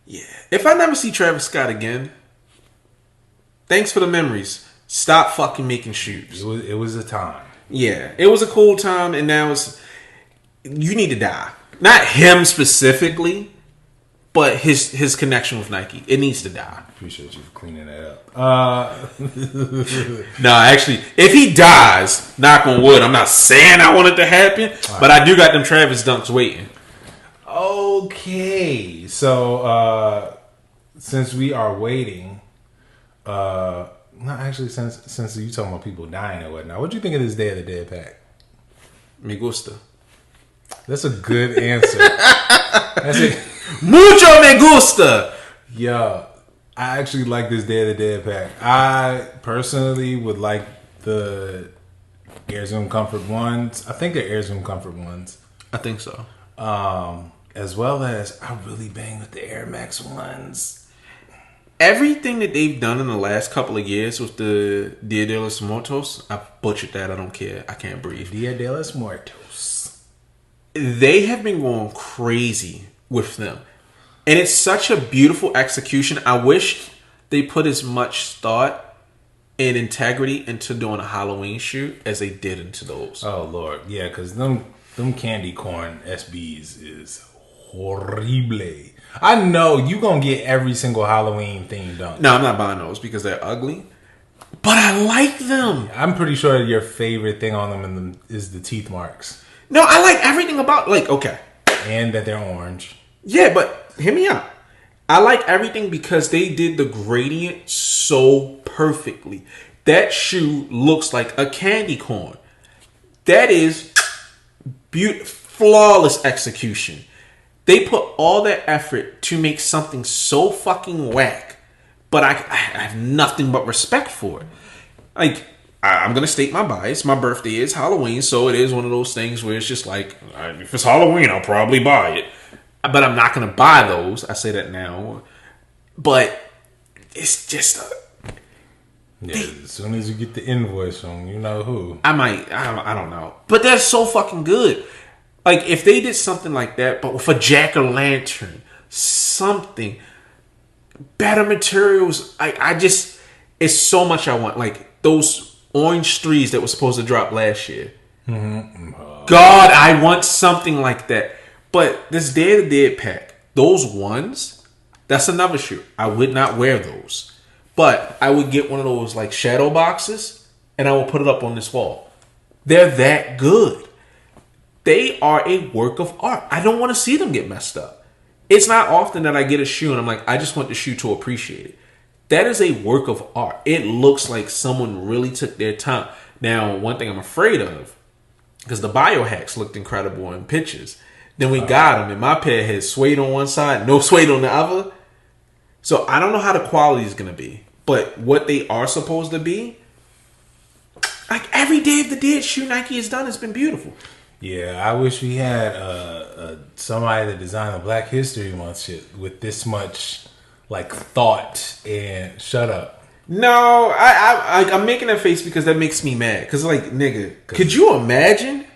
Yeah. If I never see Travis Scott again, thanks for the memories. Stop fucking making shoes. It was a time. Yeah. It was a cool time, and now it's... You need to die. Not him specifically, but his connection with Nike. It needs to die. Appreciate you for cleaning that up. No, actually, if he dies, knock on wood, I'm not saying I want it to happen, but I do got them Travis dunks waiting. Okay, so since we are waiting, not actually since you talking about people dying and whatnot, what do you think of this Day of the Dead pack? Me gusta. That's a good answer. That's it. Mucho me gusta. Yeah, I actually like this Day of the Dead pack. I personally would like the Air Zoom Comfort ones. I think they're Air Zoom Comfort ones. I think so. As well as I really bang with the Air Max ones. Everything that they've done in the last couple of years with the Dia de los Muertos, I butchered that. I don't care. I can't breathe. Dia de los Muertos. They have been going crazy with them. And it's such a beautiful execution. I wish they put as much thought and integrity into doing a Halloween shoot as they did into those. Oh, Lord. Yeah, because them candy corn SBs is horrible. I know you gonna get every single Halloween thing done. No, I'm not buying those because they're ugly. But I like them. I'm pretty sure your favorite thing on them is the teeth marks. No, I like everything about, like, okay. And that they're orange. Yeah, but hear me out. I like everything because they did the gradient so perfectly. That shoe looks like a candy corn. That is flawless execution. They put all that effort to make something so fucking whack, but I have nothing but respect for it. Like, I'm going to state my bias. My birthday is Halloween, so it is one of those things where it's just like, if it's Halloween, I'll probably buy it. But I'm not going to buy those. I say that now. But it's just... as soon as you get the invoice from you know who. I don't know. But that's so fucking good. Like, if they did something like that, but with a jack-o'-lantern, something, better materials, I just, it's so much I want. Like, those orange threes that were supposed to drop last year. Mm-hmm. God, I want something like that. But this Day of the Dead pack, those ones, that's another shoe. I would not wear those. But I would get one of those, like, shadow boxes, and I will put it up on this wall. They're that good. They are a work of art. I don't want to see them get messed up. It's not often that I get a shoe and I'm like, I just want the shoe to appreciate it. That is a work of art. It looks like someone really took their time. Now, one thing I'm afraid of, because the biohacks looked incredible in pictures. Then we got them, and my pair had suede on one side, no suede on the other. So I don't know how the quality is going to be. But what they are supposed to be, like every Day of the Dead shoe Nike has done has been beautiful. Yeah, I wish we had somebody that designed a Black History Month shit with this much like thought and shut up. No, I'm making that face because that makes me mad. Because like, nigga, could you imagine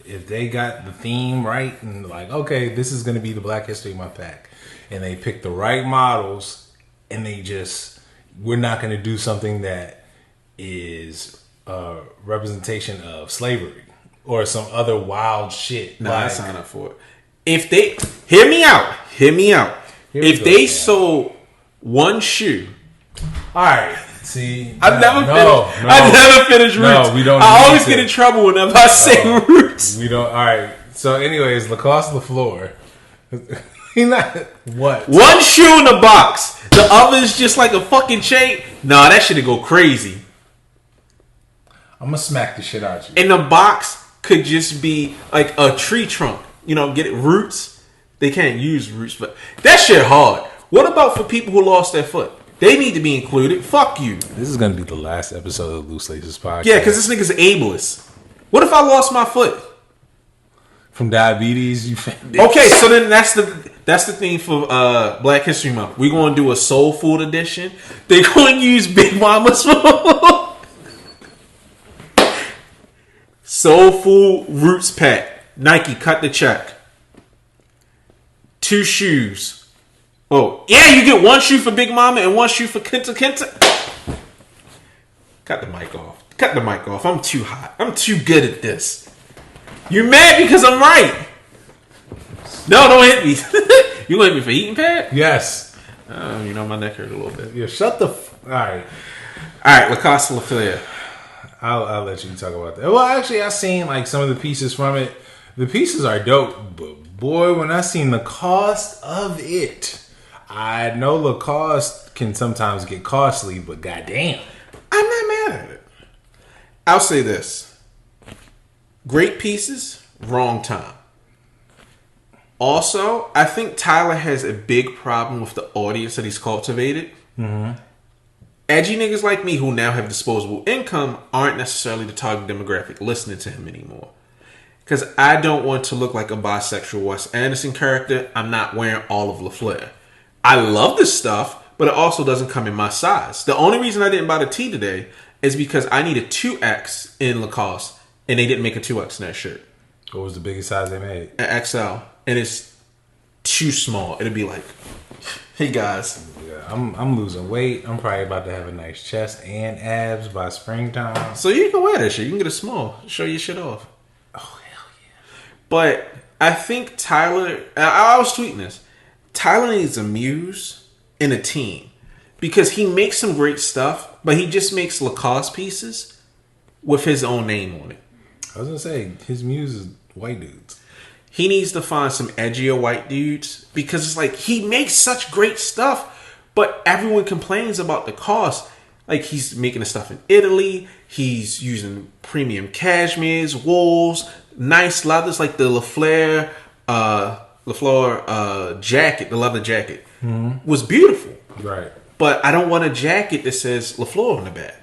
if they got the theme right and like, okay, this is going to be the Black History Month pack, and they pick the right models, and they just, we're not going to do something that is a representation of slavery. Or some other wild shit. No, I sign up for it. If they hear me out. If they sold one shoe, all right. See, I've never finished Roots. No, we don't. I always get in trouble whenever I say Roots. We don't. All right. So, anyways, Lacoste Lafleur. What? One shoe in the box. The other is just like a fucking chain. Nah, that shit'd go crazy. I'm gonna smack the shit out you. In the box could just be like a tree trunk. You know, get it roots. They can't use roots, but that shit hard. What about for people who lost their foot? They need to be included. Fuck you. This is gonna be the last episode of Loose Laces Podcast. Yeah, because this nigga's ableist. What if I lost my foot? From diabetes, you okay, so then that's the thing for Black History Month. We're gonna do a soul food edition. They're gonna use Big Mama's Soul Food Roots Pack. Nike, cut the check. 2 shoes. Oh, yeah, you get 1 shoe for Big Mama and 1 shoe for Kenta. Cut the mic off. I'm too hot. I'm too good at this. You mad because I'm right. No, don't hit me. You gonna hit me for eating pad? Yes. You know, my neck hurt a little bit. Yeah, shut the... All right, Lacoste Lafleur. I'll let you talk about that. Well, actually, I've seen like some of the pieces from it. The pieces are dope, but Boy, when I seen the cost of it, I know Lacoste can sometimes get costly, but goddamn. I'm not mad at it. I'll say this. Great pieces, wrong time. Also, I think Tyler has a big problem with the audience that he's cultivated. Mm-hmm. Edgy niggas like me who now have disposable income aren't necessarily the target demographic listening to him anymore. Because I don't want to look like a bisexual Wes Anderson character. I'm not wearing all of LaFleur. I love this stuff, but it also doesn't come in my size. The only reason I didn't buy the tee today is because I need a 2X in Lacoste, and they didn't make a 2X in that shirt. What was the biggest size they made? An XL. And it's too small. It'd be like, hey guys. Yeah, I'm losing weight. I'm probably about to have a nice chest and abs by springtime. So you can wear that shit. You can get a small. Show your shit off. Oh, hell yeah. But I think Tyler, I was tweeting this. Tyler needs a muse and a team. Because he makes some great stuff, but he just makes Lacoste pieces with his own name on it. I was going to say, his muse is white dudes. He needs to find some edgier white dudes because it's like he makes such great stuff, but everyone complains about the cost. Like he's making the stuff in Italy, he's using premium cashmeres, wools, nice leathers like the LaFleur jacket, the leather jacket was beautiful. Right. But I don't want a jacket that says LaFleur on the back.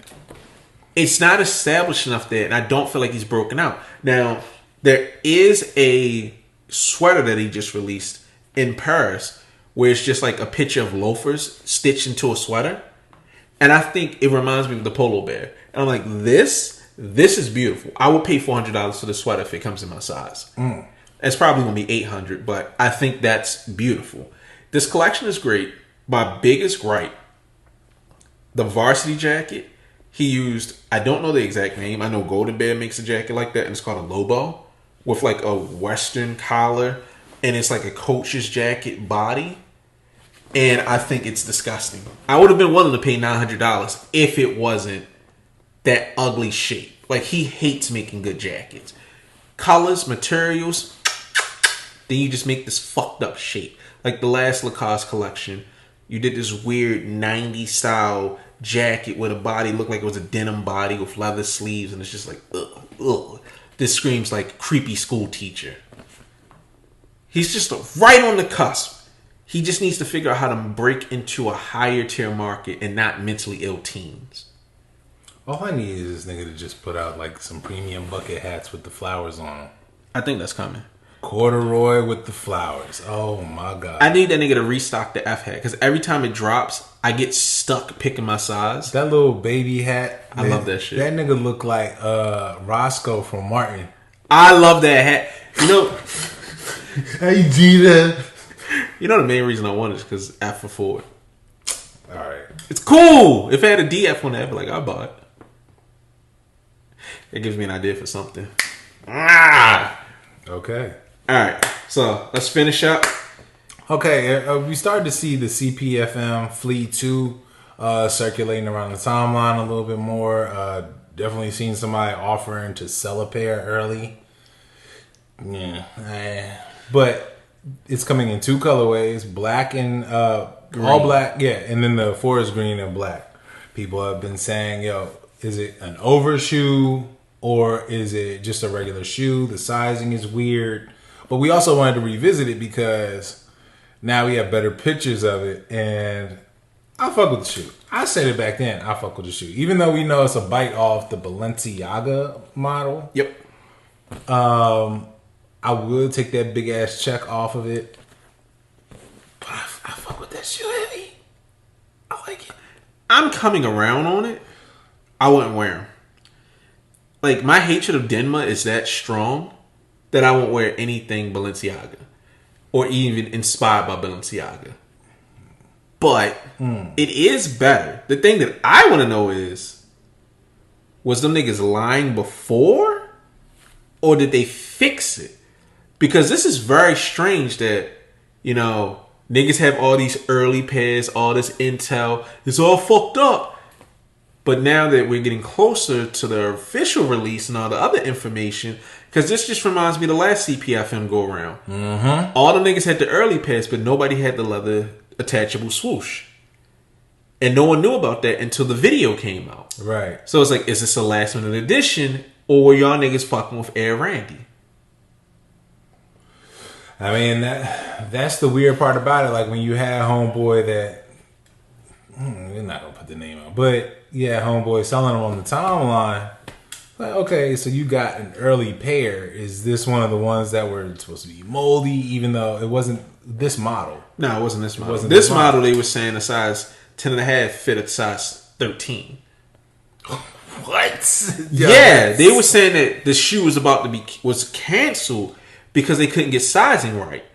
It's not established enough there, and I don't feel like he's broken out. Now, there is a sweater that he just released in Paris where it's just like a picture of loafers stitched into a sweater. And I think it reminds me of the Polo Bear. And I'm like, this is beautiful. I would pay $400 for the sweater if it comes in my size. It's probably going to be $800, but I think that's beautiful. This collection is great. My biggest gripe, the varsity jacket, he used, I don't know the exact name. I know Golden Bear makes a jacket like that, and it's called a Lobo with like a Western collar, and it's like a coach's jacket body. And I think it's disgusting. I would have been willing to pay $900 if it wasn't that ugly shape. Like, he hates making good jackets. Colors, materials, then you just make this fucked up shape. Like the last Lacoste collection, you did this weird 90s style jacket where the body looked like it was a denim body with leather sleeves, and it's just like, ugh. This screams like creepy school teacher. He's just right on the cusp. He just needs to figure out how to break into a higher tier market and not mentally ill teens. All I need is this nigga to just put out like some premium bucket hats with the flowers on them. I think that's coming. Corduroy with the flowers. Oh my god. I need that nigga to restock the F hat because every time it drops, I get stuck picking my size. That little baby hat. I love that shit. That nigga look like Roscoe from Martin. I love that hat. You know, hey Gina. You know the main reason I want it is because F for Ford. Alright. It's cool. If I had a DF on that, I'd be like, I bought it. It gives me an idea for something. Okay. Alright, so let's finish up. Okay, we started to see the CPFM Fleet 2 circulating around the timeline a little bit more. Definitely seen somebody offering to sell a pair early. Yeah. But it's coming in two colorways, black and all black. Yeah, and then the forest green and black. People have been saying, yo, is it an overshoe or is it just a regular shoe? The sizing is weird. But we also wanted to revisit it because now we have better pictures of it, and I fuck with the shoe. I said it back then, I fuck with the shoe. Even though we know it's a bite off the Balenciaga model. Yep. I would take that big ass check off of it. But I fuck with that shoe heavy. I like it. I'm coming around on it. I wouldn't wear them. Like, my hatred of Denma is that strong that I won't wear anything Balenciaga. Or even inspired by Balenciaga. But it is better. The thing that I want to know is, was them niggas lying before? Or did they fix it? Because this is very strange that, you know, niggas have all these early pairs, all this intel. It's all fucked up. But now that we're getting closer to the official release and all the other information, because this just reminds me of the last CPFM go around. Mm-hmm. All the niggas had the early pass, but nobody had the leather attachable swoosh. And no one knew about that until the video came out. Right. So it's like, is this a last minute addition, or were y'all niggas fucking with Air Randy? I mean, that's the weird part about it. Like when you had homeboy that, we're not gonna put the name out, but yeah, homeboy selling them on the timeline. Like, okay, so you got an early pair. Is this one of the ones that were supposed to be moldy, even though it wasn't this model? No, it wasn't this model. This model, they were saying a size 10.5 fit a size 13. What? Yeah, they were saying that the shoe was canceled because they couldn't get sizing right.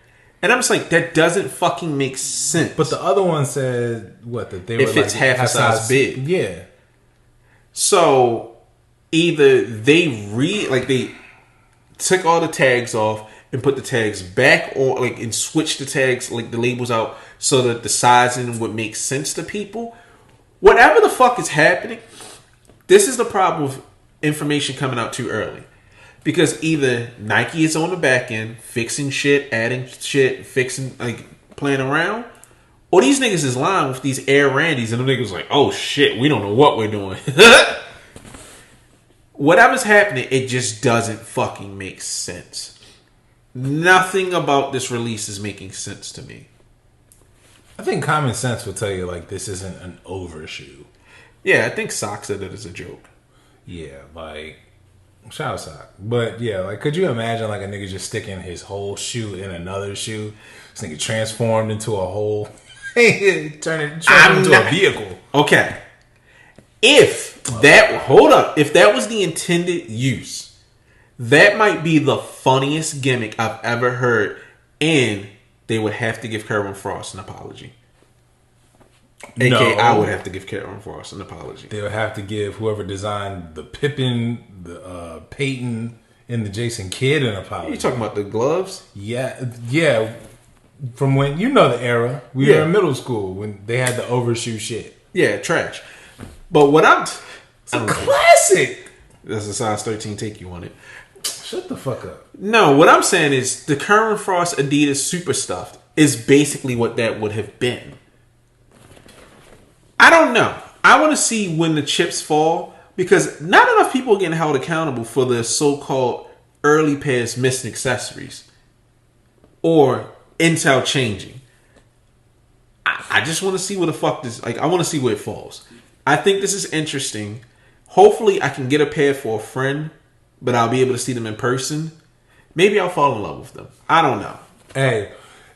And I'm just like, that doesn't fucking make sense. But the other one said what, that they were if it's like half a size big. Yeah. So either they took all the tags off and put the tags back on, like, and switched the tags, like the labels out, so that the sizing would make sense to people. Whatever the fuck is happening, this is the problem with information coming out too early. Because either Nike is on the back end, fixing shit, adding shit, fixing, like, playing around, or these niggas is lying with these Air Randys, and the niggas like, oh shit, we don't know what we're doing. Whatever's happening, it just doesn't fucking make sense. Nothing about this release is making sense to me. I think common sense will tell you, like, this isn't an overshoe. Yeah, I think Sock said it as a joke. Yeah, like, shout out Sock. But yeah, like, could you imagine like a nigga just sticking his whole shoe in another shoe? This nigga transformed into a whole, transformed into a vehicle. Okay. If that was the intended use, that might be the funniest gimmick I've ever heard, and they would have to give Kerwin Frost an apology. AKA, I would have to give Kerwin Frost an apology. They would have to give whoever designed the Pippen, the Peyton, and the Jason Kidd an apology. You talking about the gloves? Yeah. From when, you know the era. We were in middle school when they had the overshoe shit. Yeah, trash. But what it's a classic. That's a size 13 take you on it. Shut the fuck up. No, what I'm saying is the Kerwin Frost Adidas Super Stuffed is basically what that would have been. I don't know. I want to see when the chips fall, because not enough people are getting held accountable for the so-called early pairs missing accessories or Intel changing. I just want to see where the fuck this, like, I want to see where it falls. I think this is interesting. Hopefully I can get a pair for a friend, but I'll be able to see them in person. Maybe I'll fall in love with them. I don't know. Hey,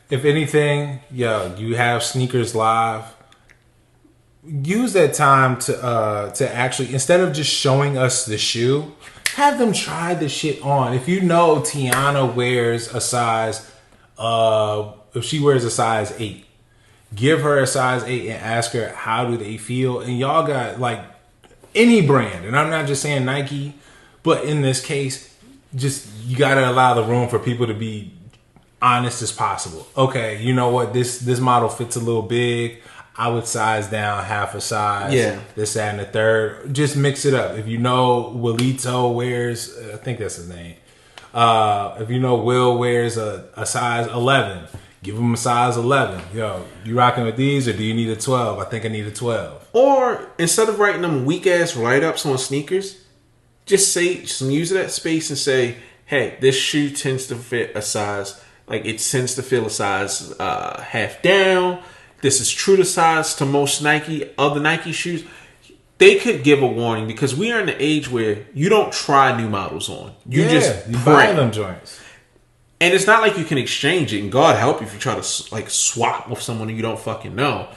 if anything, you have Sneakers Live. Use that time to actually, instead of just showing us the shoe, have them try the shit on. If you know Tiana wears a size, if she wears a size 8, give her a size 8 and ask her how do they feel. And y'all got like any brand, and I'm not just saying Nike, but in this case, just you got to allow the room for people to be honest as possible. Okay, you know what, this model fits a little big. I would size down half a size. Yeah. This, that, and the third. Just mix it up. If you know Willito wears, I think that's his name. If you know Will wears a size 11, give him a size 11. Yo, you rocking with these, or do you need a 12? I think I need a 12. Or instead of writing them weak ass write ups on sneakers, just use that space and say, hey, this shoe tends to fit a size, like it tends to feel a size half down. This is true to size to most other Nike shoes. They could give a warning, because we are in the age where you don't try new models on. You buy them joints. And it's not like you can exchange it. And God help you if you try to like swap with someone you don't fucking know.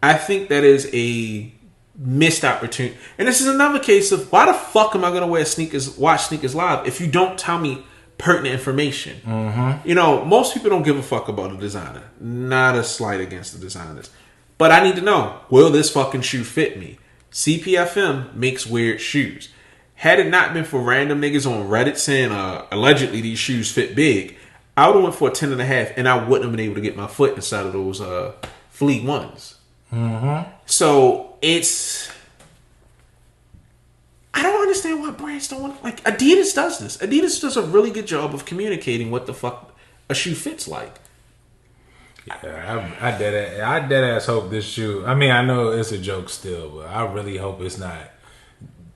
I think that is a missed opportunity. And this is another case of, why the fuck am I going to watch Sneakers Live if you don't tell me pertinent information? Mm-hmm. You know, most people don't give a fuck about a designer. Not a slight against the designers, but I need to know, will this fucking shoe fit me? CPFM makes weird shoes. Had it not been for random niggas on Reddit saying allegedly these shoes fit big, I would have went for a 10.5, and I wouldn't have been able to get my foot inside of those Fleet ones. Mm-hmm. So it's understand why brands don't want. Like Adidas does this. Adidas does a really good job of communicating what the fuck a shoe fits like. Yeah, I dead ass hope this shoe. I mean, I know it's a joke still, but I really hope it's not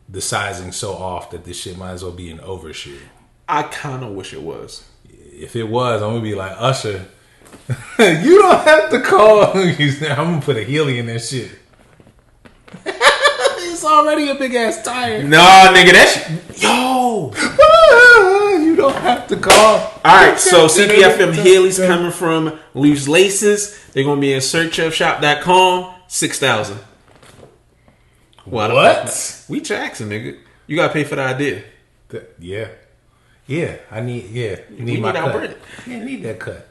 the sizing so off that this shit might as well be an overshoe. I kind of wish it was. If it was, I'm gonna be like Usher. You don't have to call. I'm gonna put a Healy in that shit. It's already a big ass tire. Nah, nigga, that's yo. You don't have to call. Alright, so CPFM Heelys coming from Loose Laces. They're gonna be in searchofshop.com. 6,000. What? We Jackson, nigga. You gotta pay for the idea. Yeah. I need. Yeah, you need my cut. Bread. Yeah, I need that cut.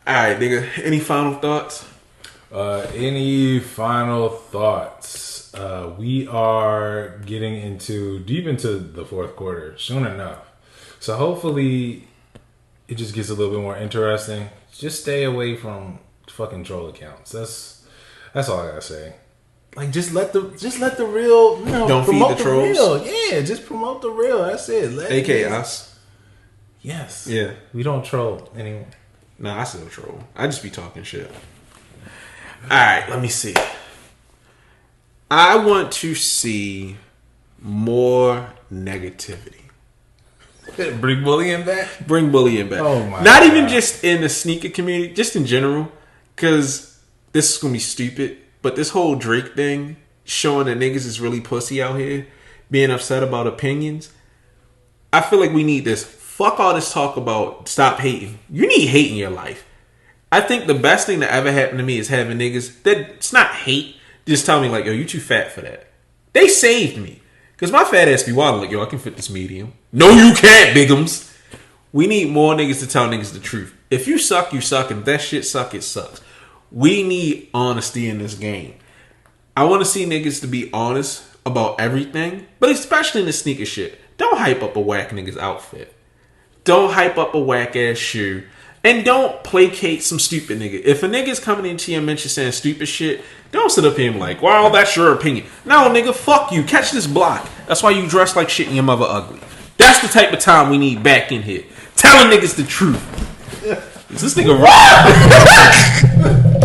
Alright, nigga. Any final thoughts? Any final thoughts? We are getting deep into the fourth quarter soon enough. So hopefully it just gets a little bit more interesting. Just stay away from fucking troll accounts. That's all I gotta say. Like just let the real, don't feed the trolls. Real. Yeah, just promote the real. That's it. AK us. Yes. Yeah. We don't troll anymore. Nah, I still troll. I just be talking shit. Alright, let me see. I want to see more negativity. Bring bullying back? Bring bullying back. Oh my Not God. even just in the sneaker community, just in general. Because this is going to be stupid. But this whole Drake thing, showing that niggas is really pussy out here, being upset about opinions. I feel like we need this. Fuck all this talk about stop hating. You need hate in your life. I think the best thing that ever happened to me is having niggas that it's not hate. Just tell me like, yo, you too fat for that. They saved me. Because my fat ass be wild like, yo, I can fit this medium. No, you can't, bigums. We need more niggas to tell niggas the truth. If you suck, you suck. And if that shit suck, it sucks. We need honesty in this game. I want to see niggas to be honest about everything. But especially in the sneaker shit. Don't hype up a whack nigga's outfit. Don't hype up a whack ass shoe. And don't placate some stupid nigga. If a nigga's coming into your mention saying stupid shit, don't sit up here and like, well, that's your opinion. No, nigga, fuck you. Catch this block. That's why you dress like shit and your mother ugly. That's the type of time we need back in here. Telling niggas the truth. Is this nigga right?